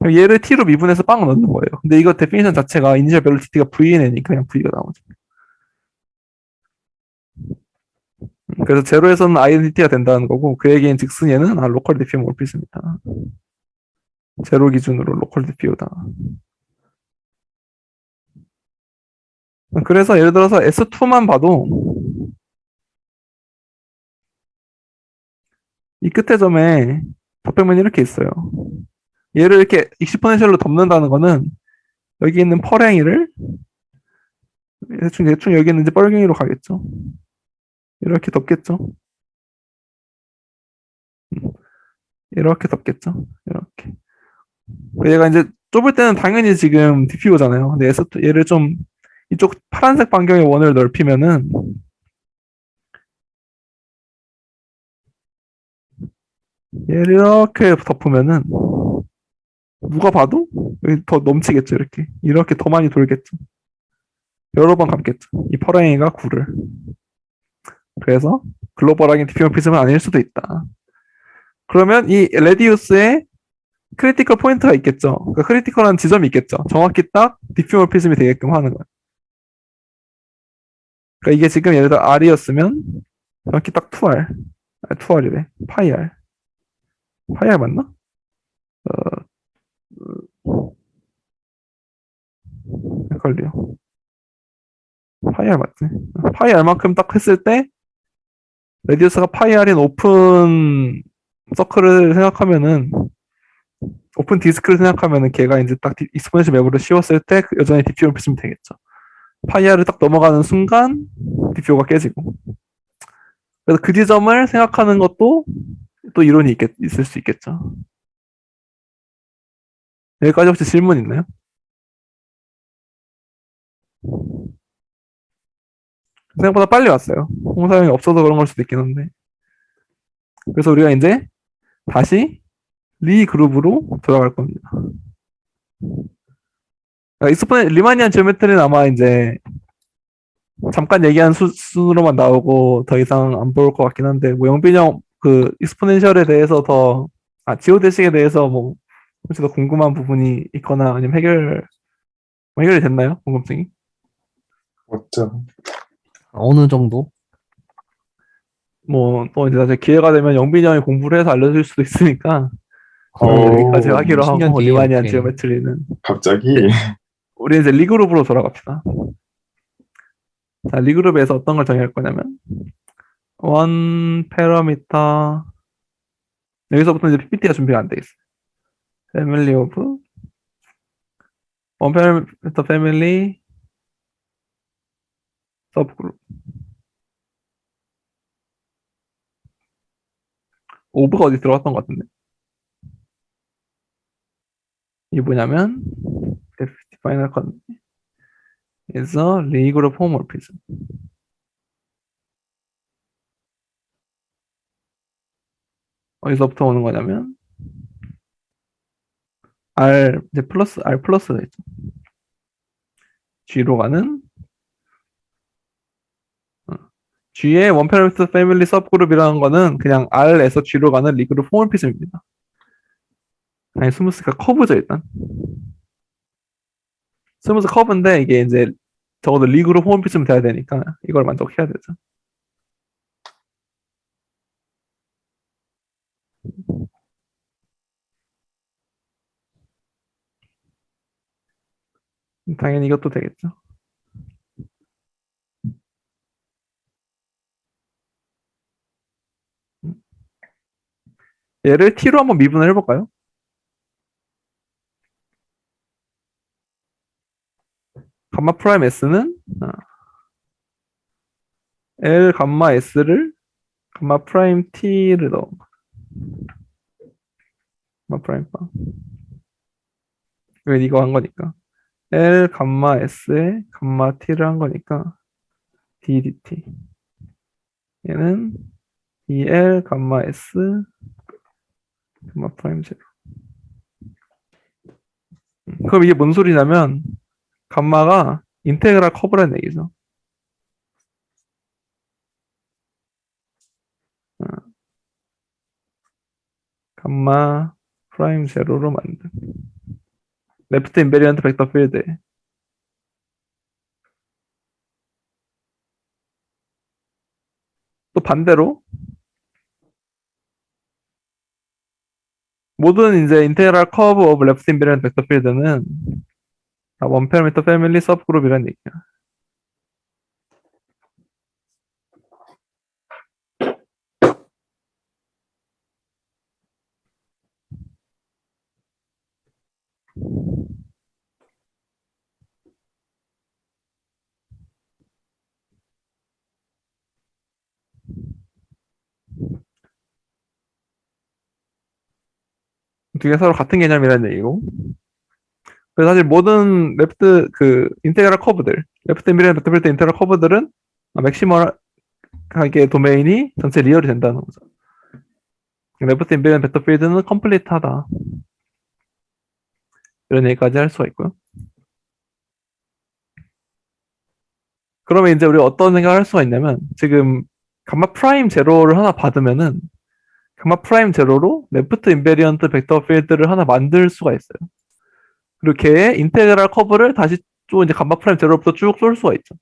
얘를 T로 미분해서 빵 넣는 거예요. 근데 이거 데피니션 자체가 이니셜 벨로시티가 Vn이니까 그냥 V가 나오죠. 그래서 제로에서는 아이덴티티가 된다는 거고 그 얘기인 즉슨 얘는 로컬 디퓨 몰피스입니다. 제로 기준으로 로컬 디퓨다. 그래서 예를 들어서 S2만 봐도 이 끝에 점에 답변면이 이렇게 있어요. 얘를 이렇게 익스포넨셜로 덮는다는 거는 여기 있는 펄행이를 대충 여기 있는 이제 뻘갱이로 가겠죠. 이렇게 덮겠죠. 이렇게 덮겠죠. 이렇게. 얘가 이제 좁을 때는 당연히 지금 디퓨어잖아요. 근데 S2 얘를 좀 이쪽 파란색 반경의 원을 넓히면은 얘를 이렇게 덮으면은 누가 봐도 여기 더 넘치겠죠. 이렇게 더 많이 돌겠죠. 여러 번 감겠죠. 이 퍼랭이가 9를. 그래서 글로벌하게 디퓨어피즘은 아닐 수도 있다. 그러면 이 레디우스에 크리티컬 포인트가 있겠죠. 그러니까 크리티컬한 지점이 있겠죠. 정확히 딱 디퓨어피즘이 되게끔 하는 거예요. 그러니까 이게 지금 예를 들어 R이었으면 정확히 딱 2R, 2R이래. 파이 R 맞나? 헷갈려. 파이 R 맞지? 파이 R만큼 딱 했을 때 레디우스가 파이 R인 오픈 서클을 생각하면은 오픈 디스크를 생각하면은 걔가 이제 딱 익스포넨셜 맵으로 씌웠을 때 여전히 디퓨어 피스면 되겠죠. 파이 R을 딱 넘어가는 순간 디퓨어가 깨지고. 그래서 그 지점을 생각하는 것도 또 이론이 있을 수 있겠죠. 여기까지 혹시 질문 있나요? 생각보다 빨리 왔어요. 홍사용이 없어서 그런 걸 수도 있긴 한데. 그래서 우리가 이제 다시 리 그룹으로 돌아갈 겁니다. 리마니안 지오메트리는 아마 이제 잠깐 얘기한 수로만 나오고 더 이상 안 볼 것 같긴 한데 뭐 영빈형 그 익스포넨셜에 대해서 지오데식에 대해서 뭐 혹시 더 궁금한 부분이 있거나 아니면 해결이 됐나요? 궁금증이? 맞죠. 어느 정도? 뭐 또 이제 나중에 기회가 되면 영빈형이 공부를 해서 알려줄 수도 있으니까 여기까지 하기로 10년 하고 뒤에, 리마니안 오케이. 지오메트리는 갑자기 우리 이제 리그룹으로 돌아갑시다. 자, 리그룹에서 어떤 걸 정의할 거냐면 원 패러미터 여기서부터 이제 PPT가 준비가 안 돼 있어요. 패밀리 오브 원 패러미터 패밀리 서브그룹 오브가 어디 들어갔던 것 같은데 이게 뭐냐면 defined quantity is a Lie group homomorphism. 어디서부터 오는 거냐면 R 이제 플러스 R 플러스가 있죠. G로 가는 G의 원 패러미터 패밀리 서브그룹이라는 거는 그냥 R에서 G로 가는 리그룹 홈모피즘입니다. 아니 스무스가 커브죠 일단. 스무스 커브인데 이게 이제 적어도 리그룹 홈모피즘 돼야 되니까 이걸 만족해야 되죠. 당연히 이것도 되겠죠. 얘를 t로 한번 미분을 해볼까요? 감마 프라임 s는 L 감마 s를 감마 프라임 t를 넣은 거. 감마 프라임 바. 왜 이거 한 거니까. L 감마 S에 감마 T를 한 거니까 DDT 얘는 DL 감마 S 감마 프라임 제로. 그럼 이게 뭔 소리냐면 감마가 인테그랄 커브라는 얘기죠. 감마 프라임 제로로 만든 레프트 인베리언트 벡터 필드에 또 반대로 모든 이제 인테그랄 커브 오브 레프트 인베리언트 벡터 필드는 원 패러미터 패밀리 서브그룹이라는 얘기야. 두 개 서로 같은 개념이라는 얘기고. 그래서 사실 모든 레프트 그 인테그랄 커브들, 레프트 인베리언트 벡터 필드 인테그랄 커브들은 맥시멀하게 도메인이 전체 리얼이 된다는 거죠. 레프트 인베리언트 벡터 필드는 컴플리트하다. 이런 얘기까지 할 수가 있고요. 그러면 이제 우리가 어떤 생각을 할 수가 있냐면 지금 감마 프라임 제로를 하나 받으면은 감마 프라임 제로로 레프트 인베리언트 벡터 필드를 하나 만들 수가 있어요. 그리고 걔의 인테그랄 커브를 다시 또 이제 감마 프라임 제로부터 쭉 쏠 수가 있죠.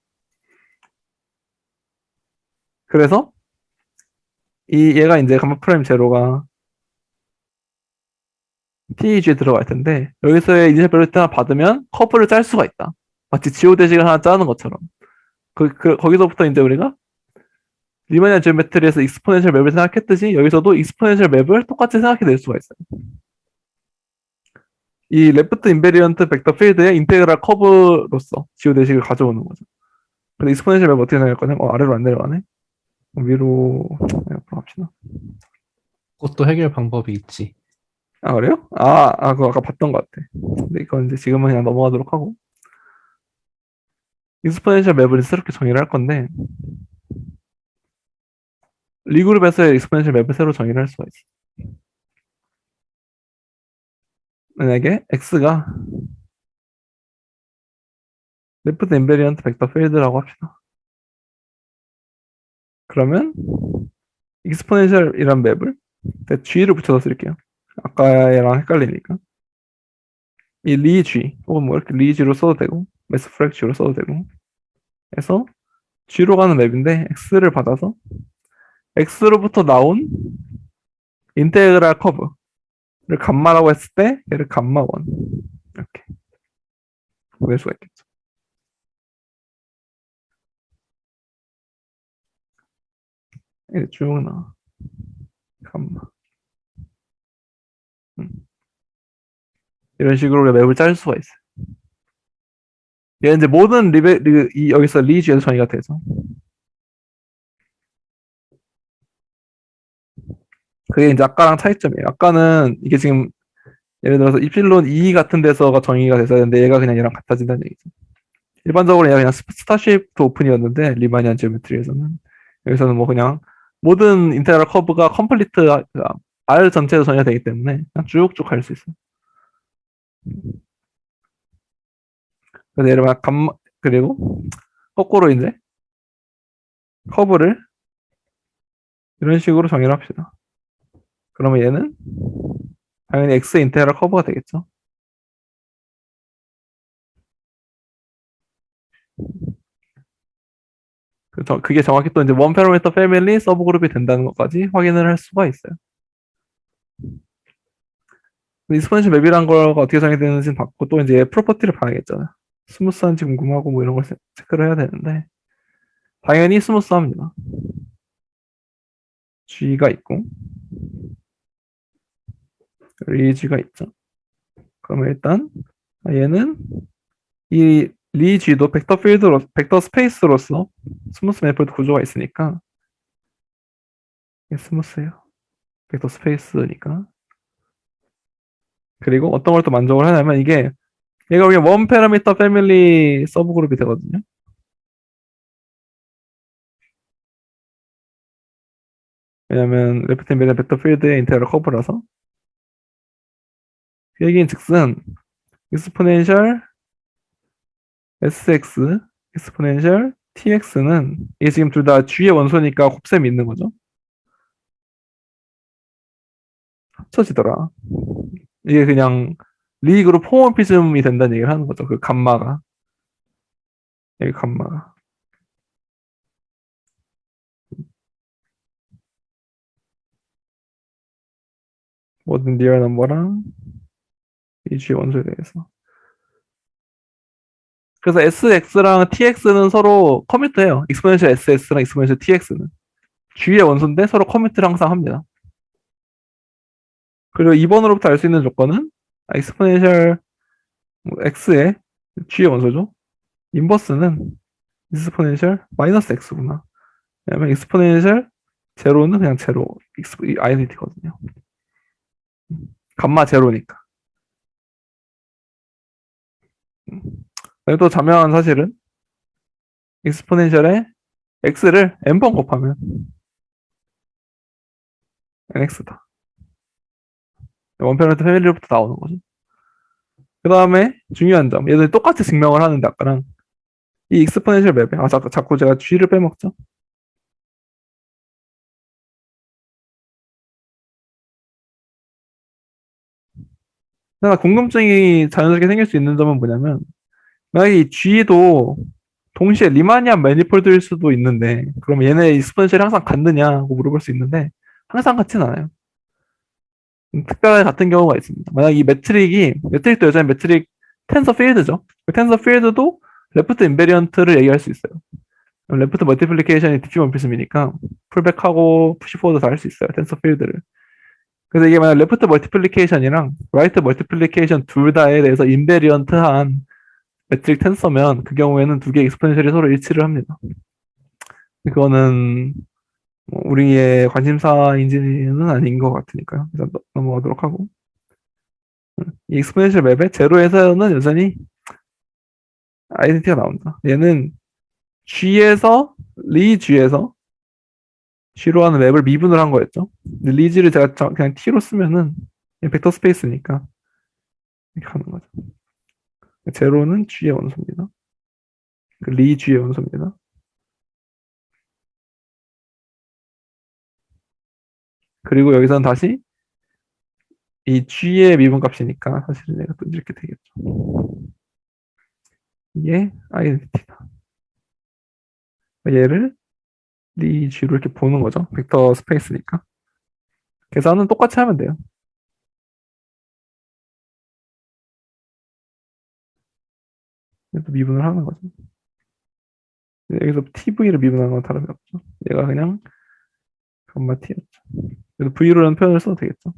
그래서 얘가 이제 감마 프라임 제로가 TEG에 들어갈 텐데 여기서의 이니셜 벨로티 하나 받으면 커브를 짤 수가 있다. 마치 지오 대식을 하나 짜는 것처럼. 거기서부터 이제 우리가 리니어 지오메트리에서 익스포넨셜 맵을 생각했듯이 여기서도 익스포넨셜 맵을 똑같이 생각해낼 수가 있어요. 이 레프트 인베리언트 벡터 필드의 인테그랄 커브로서 지오 대식을 가져오는 거죠. 근데 익스포넨셜 맵 어떻게 생각할 거냐? 아래로 안 내려가네. 위로 갑시다. 그것도 해결 방법이 있지. 아 그래요? 그거 아까 봤던 것 같아. 근데 이건 이제 지금은 그냥 넘어가도록 하고 익스포넨셜 맵을 새롭게 정의를 할 건데 리그룹에서의 익스포넨셜 맵을 새로 정의를 할 수가 있어. 만약에 x가 레프트 인베리언트 벡터 필드라고 합시다. 그러면 익스포넨셜이란 맵을 g를 붙여서 쓸게요. 아까랑 헷갈리니까 이 리g 혹은 뭐 이렇게 리g로 써도 되고 매스 프렉 g로 써도 되고 해서 g로 가는 맵인데 x를 받아서 x로부터 나온 인테그랄 커브를 감마라고 했을 때 얘를 감마 1 이렇게 보낼 수가 있겠죠. 이렇게 쭉 나와 감마 이런 식으로 우리가 맵을 짤 수가 있어요. 얘는 이제 모든 여기서 리지에서 정의가 돼서 그게 이제 아까랑 차이점이에요. 아까는 이게 지금 예를 들어서 입실론 2 같은 데서가 정의가 됐어야 되는데 얘가 그냥 얘랑 같아진다는 얘기죠. 일반적으로 얘가 그냥 스타쉐이프 오픈이었는데 리마니안 지오메트리에서는 여기서는 뭐 그냥 모든 인테그랄 커브가 컴플리트 R 전체에서 정의가 되기 때문에 그냥 쭉쭉 갈 수 있어요. 그래서 예를 들면 그리고 거꾸로 이제 커브를 이런 식으로 정의를 합시다. 그러면 얘는 당연히 X의 인테그랄 커브가 되겠죠. 그게 정확히 또 이제 원 패러미터 패밀리 서브그룹이 된다는 것까지 확인을 할 수가 있어요. 익스포넨셜 맵이란 거가 어떻게 정의되는지는 봤고 또 이제 프로퍼티를 봐야겠잖아요. 스무스한지 궁금하고 뭐 이런 걸 체크를 해야 되는데 당연히 스무스합니다. G가 있고 리G가 있죠. 그러면 일단 얘는 이 리G도 벡터 필드로 벡터 스페이스로서 스무스 매니폴드 구조가 있으니까 이게 스무스예요. 벡터 스페이스니까. 그리고 어떤 걸 또 만족을 하냐면 이게 얘가 우리 원 패러미터 패밀리 서브그룹이 되거든요. 왜냐면 레프트 인베리언 벡터 필드의 인테그럴 커브라서 그 얘기인 즉슨 익스포넨셜 sx 익스포넨셜 tx는 이게 지금 둘 다 g의 원소니까 곱셈이 있는 거죠. 합쳐지더라. 이게 그냥 리그로 홈모피즘이 된다는 얘기를 하는 거죠. 그 감마가 여기 감마가 모든 리얼 넘버랑 이 g의 원소에 대해서. 그래서 sx랑 tx는 서로 커미트해요. 익스포넨셜 ss랑 익스포넨셜 tx는 g의 원소인데 서로 커미트를 항상 합니다. 그리고 2번으로부터 알 수 있는 조건은 익스포넨셜 x의 g의 원소죠. 인버스는 익스포넨셜 마이너스 x구나. 왜냐면 익스포넨셜 제로는 그냥 제로 아이덴티거든요. 감마 제로니까. 또 자명한 사실은 익스포넨셜의 x를 n번 곱하면 nx다. 원패러미터 패밀리로부터 나오는 거죠. 그 다음에 중요한 점, 얘들 똑같이 증명을 하는데 아까랑 이 익스포넨셜 맵에 자꾸 제가 g를 빼먹죠. 하나 궁금증이 자연스럽게 생길 수 있는 점은 뭐냐면 만약에 이 g도 동시에 리마니안 매니폴드일 수도 있는데 그럼 얘네 익스포넨셜이 항상 같느냐고 물어볼 수 있는데 항상 같진 않아요. 특별하게 같은 경우가 있습니다. 만약 이 매트릭도 여전히 매트릭 텐서 필드죠. 그 텐서 필드도 레프트 인베리언트를 얘기할 수 있어요. 레프트 멀티플리케이션이 디피멀피즘이니까 풀백하고 푸시포워드 다 할 수 있어요. 텐서 필드를. 그래서 이게 만약 레프트 멀티플리케이션이랑 라이트 멀티플리케이션 둘 다에 대해서 인베리언트한 매트릭 텐서면 그 경우에는 두 개의 익스포넨셜이 서로 일치를 합니다. 그거는 우리의 관심사인지는 아닌 것 같으니까요. 일단 넘어가도록 하고 이 익스포넨셜 맵의 제로에서는 여전히 아이덴티티가 나온다. 얘는 G에서 리G에서 G로 하는 맵을 미분을 한 거였죠. 근데 리G를 제가 그냥 T로 쓰면은 벡터 스페이스니까 이렇게 하는 거죠. 제로는 G의 원소입니다. 리G의 원소입니다. 그리고 여기서는 다시 이 G의 미분값이니까 사실은 얘가 또 이렇게 되겠죠. 이게 아이덴티티다. 얘를 리G로 이렇게 보는 거죠. 벡터 스페이스니까. 계산은 똑같이 하면 돼요. 미분을 하는 거죠. 여기서 TV를 미분하는 건 다름이 없죠. 얘가 그냥 감마 T였죠. 그래서 V로라는 표현을 써도 되겠죠.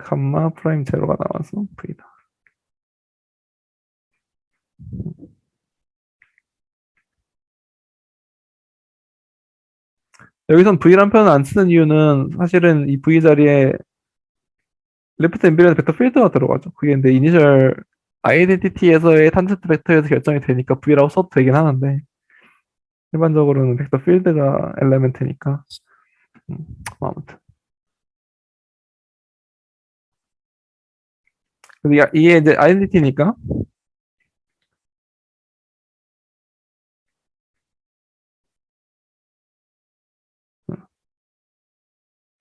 감마 프라임 제로가 나와서 V다. 여기선 V란 표현을 안 쓰는 이유는 사실은 이 V 자리에 레프트 앰비런트 벡터 필드가 들어가죠. 그게 근데 이니셜 아이덴티티에서의 탄젠트 벡터에서 결정이 되니까 V라고 써도 되긴 하는데 일반적으로는 벡터 필드가 엘레멘트니까 음, 뭐 아무튼 근데 이게 이제 아이덴티티니까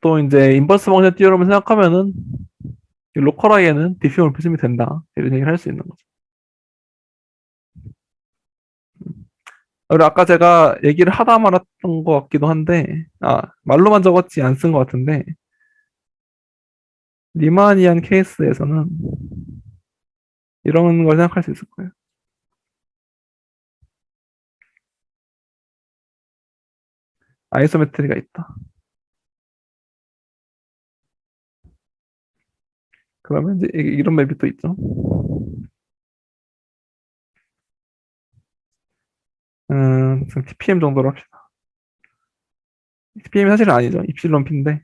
또 이제 인버스 펑션 띄우면 생각하면은 이 로컬 I에는 디퓨머피즘이 된다 이런 얘기를 할 수 있는 거죠. 그리고 아까 제가 얘기를 하다 말았던 것 같기도 한데 말로만 적었지 안 쓴 것 같은데 리마니안 케이스에서는 이런 걸 생각할 수 있을 거예요. 아이소메트리가 있다. 그러면 이제 이런 맵이 또 있죠. TPM 정도로 합시다. TPM이 사실은 아니죠. 입실론 P인데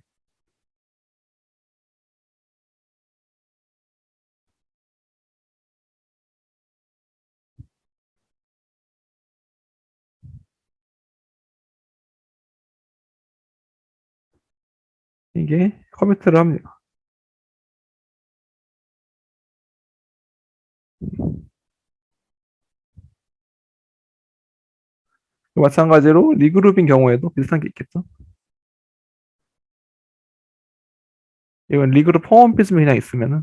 이게 커미트를 합니다. 마찬가지로 리그룹인 경우에도 비슷한 게 있겠죠. 이건 리그룹 홈피즘이 그냥 있으면은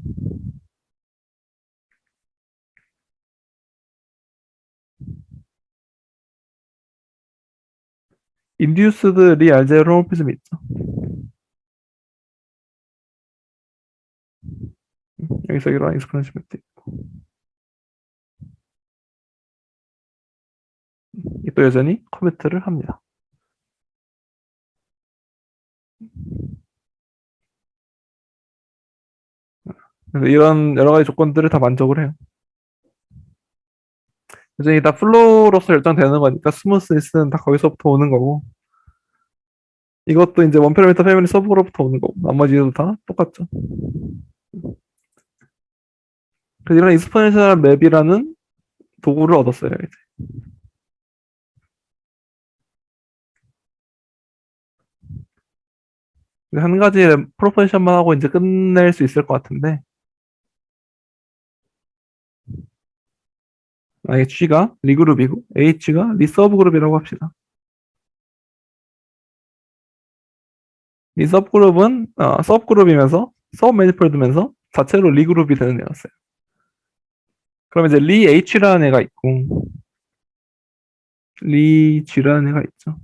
인듀스드 리알제로 홈피즘이 있죠. 여기서 이런 익스포넨셜 있고 또 여전히 커미트를 합니다. 그래서 이런 여러 가지 조건들을 다 만족을 해요. 여전히 다 플로우로서 결정되는 거니까 스무스니스는 다 거기서부터 오는 거고 이것도 이제 원 패러미터 패밀리 서브로부터 오는 거고 나머지도 다 똑같죠. 그래서 이런 익스포넨셜 맵이라는 도구를 얻었어요. 이제. 한 가지 프로포지션만 하고 이제 끝낼 수 있을 것 같은데 만약에 G가 리그룹이고 H가 리서브 그룹이라고 합시다. 이 서브그룹은 서브그룹이면서 서브 매니폴드면서 자체로 리그룹이 되는 애였어요. 그럼 이제 리 H라는 애가 있고 리 G라는 애가 있죠.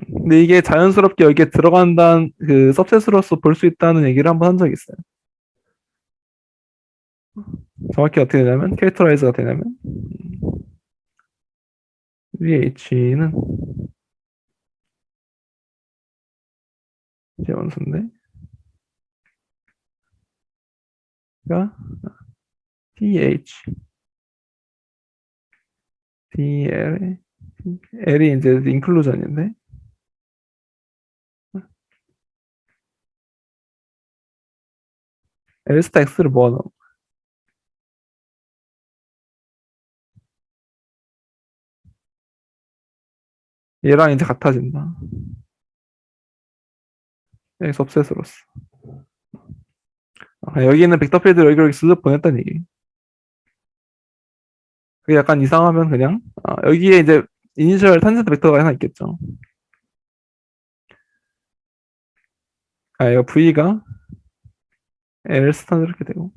근데 이게 자연스럽게 여기에 들어간다는 그 서브셋으로서 볼 수 있다는 얘기를 한번 한 적이 있어요. 정확히 어떻게 되냐면 캐릭터라이즈가 되냐면 리 H는 제 원소인데 가 TH DL L이 이제 인클루전인데 L 스타 X를 모아놓은 얘랑 이제 같아진다. 여기 सब셋으로서 여기 있는 벡터 필드 여기로 쓱 보냈다는 얘기. 그게 약간 이상하면 그냥 여기에 이제 이니셜 탄젠트 벡터가 하나 있겠죠. 이거 V가 L 스타 이렇게 되고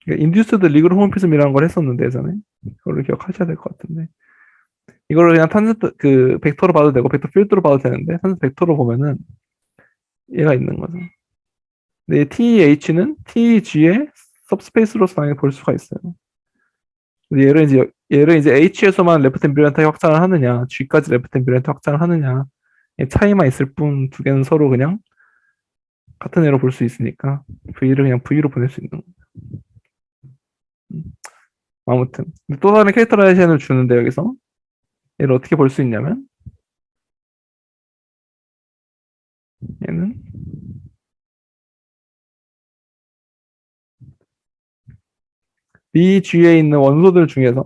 인듀스드 리그룹 홈피즘이라는 걸 했었는데 예전에 그걸 기억하셔야 될 것 같은데 이거를 그냥 탄젠트 그 벡터로 봐도 되고 벡터 필드로 봐도 되는데 탄젠트 벡터로 보면은 얘가 있는 거죠. 근데 이 TH는 TG의 सब스페이스로서 당연히 볼 수가 있어요. 근데 얘를 이제 H에서만 레프트 앰비런트 확장을 하느냐, G까지 레프트 앰비런트 확장을 하느냐, 차이만 있을 뿐 두 개는 서로 그냥 같은 애로 볼 수 있으니까 V를 그냥 V로 보낼 수 있는 거예요. 아무튼 또 다른 캐릭터라이제이션을 주는데 여기서 얘를 어떻게 볼 수 있냐면 얘는 리 G에 있는 원소들 중에서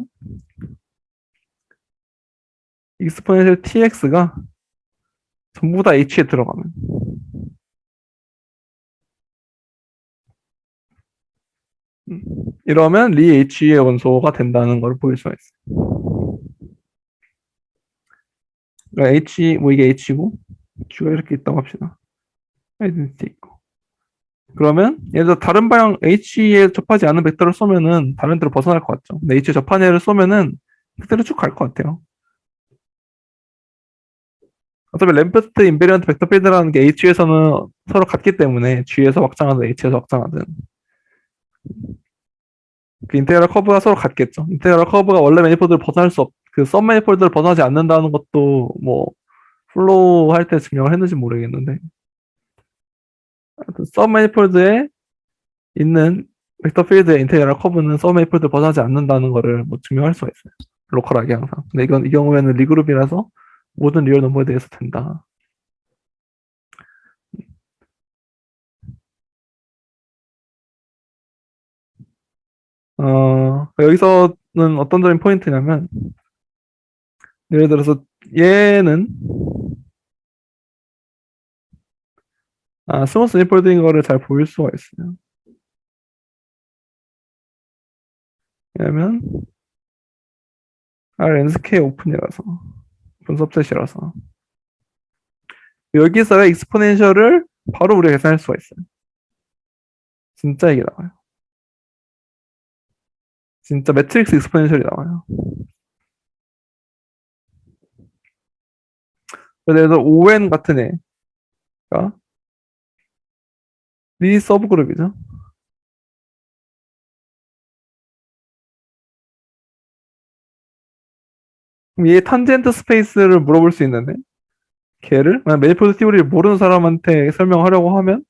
익스포넨셜 tx가 전부 다 H에 들어가면 이러면 리 H의 원소가 된다는 걸 보일 수가 있어요. 그러니까 H 뭐 이게 H고 Q가 이렇게 있다고 합시다. 아이덴티티 있고. 그러면 예를 들어 다른 방향 H에 접하지 않은 벡터를 쏘면은 다른 데로 벗어날 것 같죠. 근데 H에 접한 애를 쏘면은 그대로 쭉 갈 것 같아요. 어차피 램프트 인베리언트 벡터 필드라는 게 H에서는 서로 같기 때문에 G에서 확장하든 H에서 확장하든 그 인테그랄 커브가 서로 같겠죠. 인테그랄 커브가 원래 매니폴드를 벗어날 수 그 썸 매니폴드를 벗어나지 않는다는 것도 뭐 플로우 할 때 증명을 했는지 모르겠는데 썸 매니폴드에 있는 벡터 필드의 인테그랄 커브는 썸 매니폴드를 벗어나지 않는다는 거를 뭐 증명할 수가 있어요. 로컬하게 항상. 근데 이건 이 경우에는 리그룹이라서 모든 리얼 넘버에 대해서 된다. 여기서는 어떤 점이 포인트냐면 예를 들어서 얘는 스무스 니폴드인 거를 잘 보일 수가 있어요. 왜냐면 R NSK 오픈이라서 오픈 सब셋이라서 여기서의 익스포넨셜을 바로 우리가 계산할 수가 있어요. 진짜 이게 나와요. 진짜 매트릭스 익스포넨셜이 나와요. 예를 들어 ON 같은 애가 리 서브그룹이죠. 그럼 얘 탄젠트 스페이스를 물어볼 수 있는데 걔를 만약 매니폴드 티오리를 모르는 사람한테 설명하려고 하면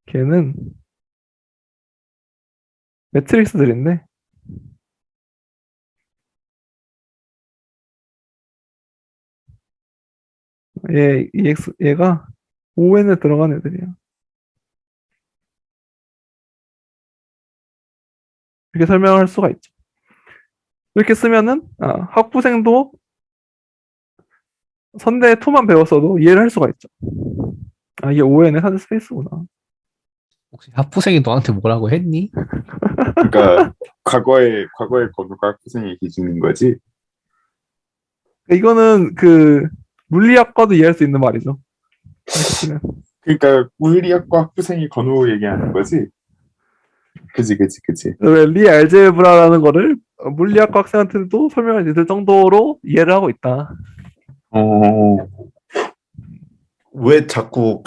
걔는 매트릭스들인데 얘가 ON에 들어간 애들이야. 이렇게 설명할 수가 있죠. 이렇게 쓰면은 학부생도 선대 2만 배웠어도 이해를 할 수가 있죠. 이게 ON의 사전 스페이스구나. 혹시 학부생이 너한테 뭐라고 했니? 그러니까 과거의 건우가 학부생의 기준인 거지. 이거는 그 물리학과도 이해할 수 있는 말이죠. 그러니까 물리학과 학부생이 건우 얘기하는 거지. 그지. 왜 리 알제브라라는 거를 물리학과 학생한테도 설명할 수 있을 정도로 이해를 하고 있다. 어, 왜 자꾸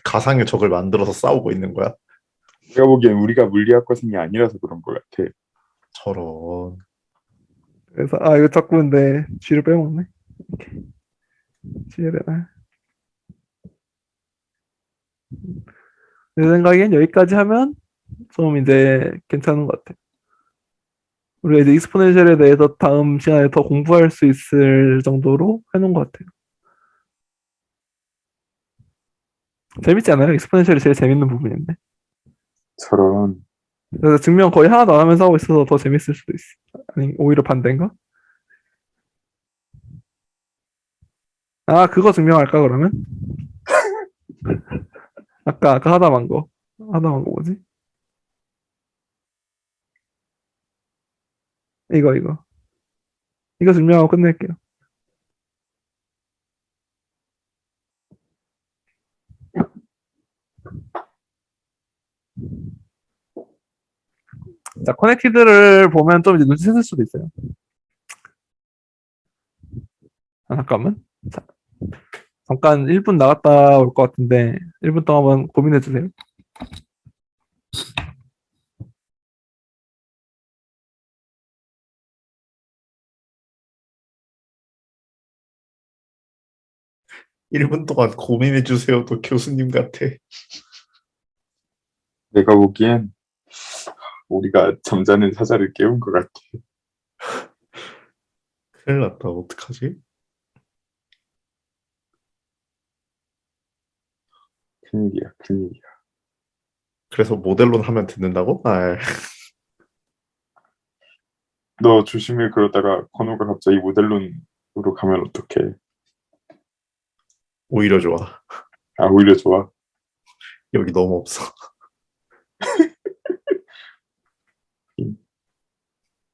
가상의 적을 만들어서 싸우고 있는 거야? 내가 보기엔 우리가 물리학과생이 아니라서 그런 것 같아. 저런. 그래서 이거 자꾸 근데 G를 빼먹네. 이렇게. G를 내 생각엔 여기까지 하면 좀 이제 괜찮은 것 같아. 우리가 이제 익스포넨셜에 대해서 다음 시간에 더 공부할 수 있을 정도로 해놓은 것 같아요. 재밌지 않아요? 익스포넨셜이 제일 재밌는 부분인데. 저런. 그래서 증명 거의 하나도 안 하면서 하고 있어서 더 재밌을 수도 있어. 아니, 오히려 반대인가? 그거 증명할까, 그러면? 아까 하다 만 거. 하다 만 거 뭐지? 이거. 이거 증명하고 끝낼게요. 자, 커넥티드를 보면 좀 이제 눈치 챘을 수도 있어요. 잠깐만. 자, 잠깐 1분 나갔다 올 것 같은데 1분 동안 한번 고민해 주세요. 일 분 동안 고민해 주세요. 또 교수님 같아. 내가 보기엔 우리가 잠자는 사자를 깨운 것 같아. 큰일 났다. 어떡하지? 큰일이야. 그래서 모델론 하면 듣는다고? 너 조심해. 그러다가 건우가 갑자기 모델론으로 가면 어떡해. 오히려 좋아. 아, 오히려 좋아. 여기 너무 없어.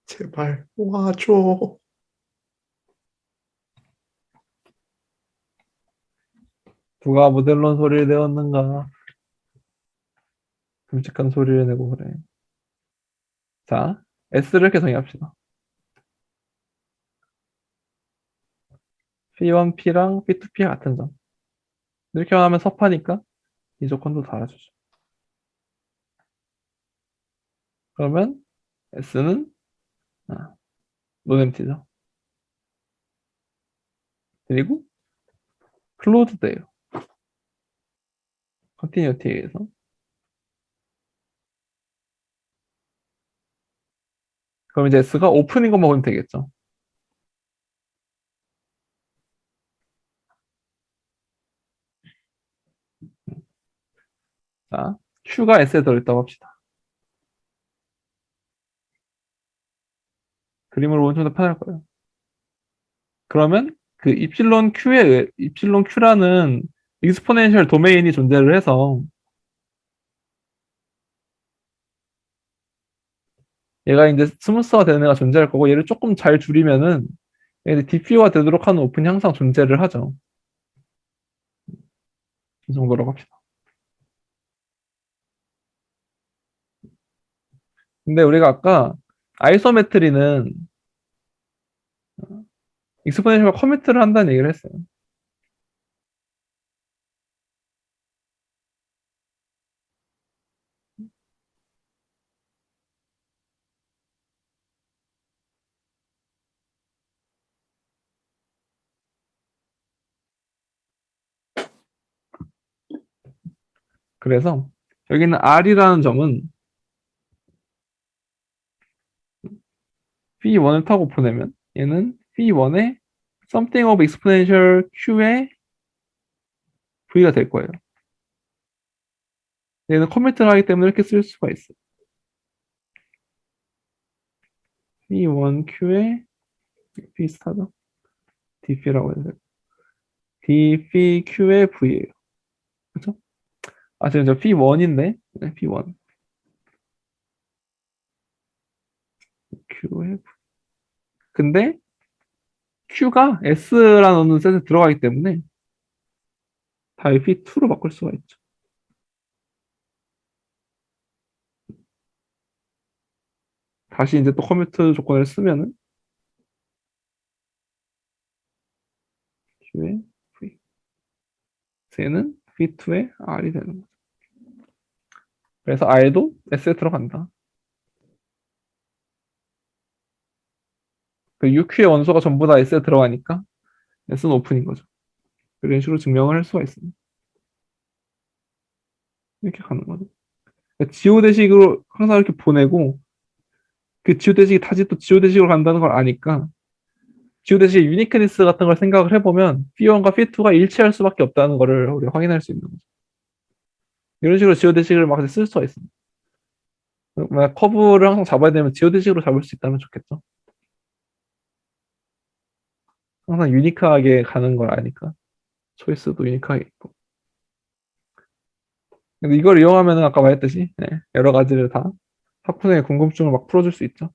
제발 와줘. 누가 모델론 소리를 내었는가? 끔찍한 소리를 내고 그래. 자, S를 이렇게 정의합시다. P1, P랑 P2, P가 같은 점. 이렇게 하면 섭하니까 이 조건도 달아주죠. 그러면 S는 논엠티죠. 그리고 클로즈드예요. 컨티뉴티에 의해서. 그럼 이제 S가 오픈인 것만 보면 되겠죠. 자, Q가 S에 들어있다고 합시다. 그림으로 보면 좀 더 편할 거예요. 그러면 그 입실론 Q라는 익스포넨셜 도메인이 존재를 해서 얘가 이제 스무스가 되는 애가 존재할 거고 얘를 조금 잘 줄이면은 얘가 DP가 되도록 하는 오픈이 항상 존재를 하죠. 이 정도라고 합시다. 근데 우리가 아까 아이소메트리는 익스포넨셜과 커미트를 한다는 얘기를 했어요. 그래서 여기는 R이라는 점은 P1을 타고 보내면 얘는 P1의 something of exponential Q의 V가 될 거예요. 얘는 커미트를 하기 때문에 이렇게 쓸 수가 있어요. P1Q의 P 스타죠. DP라고 해야 돼요. DPQ의 V예요. 그렇죠? 아, 지금 저 P1인데 P1 Q의 V. 근데 Q가 S라는 셋에 들어가기 때문에 다 P2로 바꿀 수가 있죠. 다시 이제 또 커뮤트 조건을 쓰면은 Q의 V. 얘는 P2의 R이 되는 거죠. 그래서 R도 S에 들어간다. 그 UQ의 원소가 전부 다 S에 들어가니까 S는 오픈인 거죠. 이런 식으로 증명을 할 수가 있습니다. 이렇게 가는 거죠. 그러니까 지오대식으로 항상 이렇게 보내고 그 지오대식이 다시 또 지오대식으로 간다는 걸 아니까 지오대식의 유니크니스 같은 걸 생각을 해보면 P1과 P2가 일치할 수밖에 없다는 거를 우리가 확인할 수 있는 거죠. 이런 식으로 지오대식을 막 쓸 수가 있습니다. 만약 커브를 항상 잡아야 되면 지오대식으로 잡을 수 있다면 좋겠죠. 항상 유니크하게 가는 걸 아니까 초이스도 유니크하게 있고. 근데 이걸 이용하면 아까 말했듯이 여러 가지를 다 학부생의 궁금증을 막 풀어줄 수 있죠.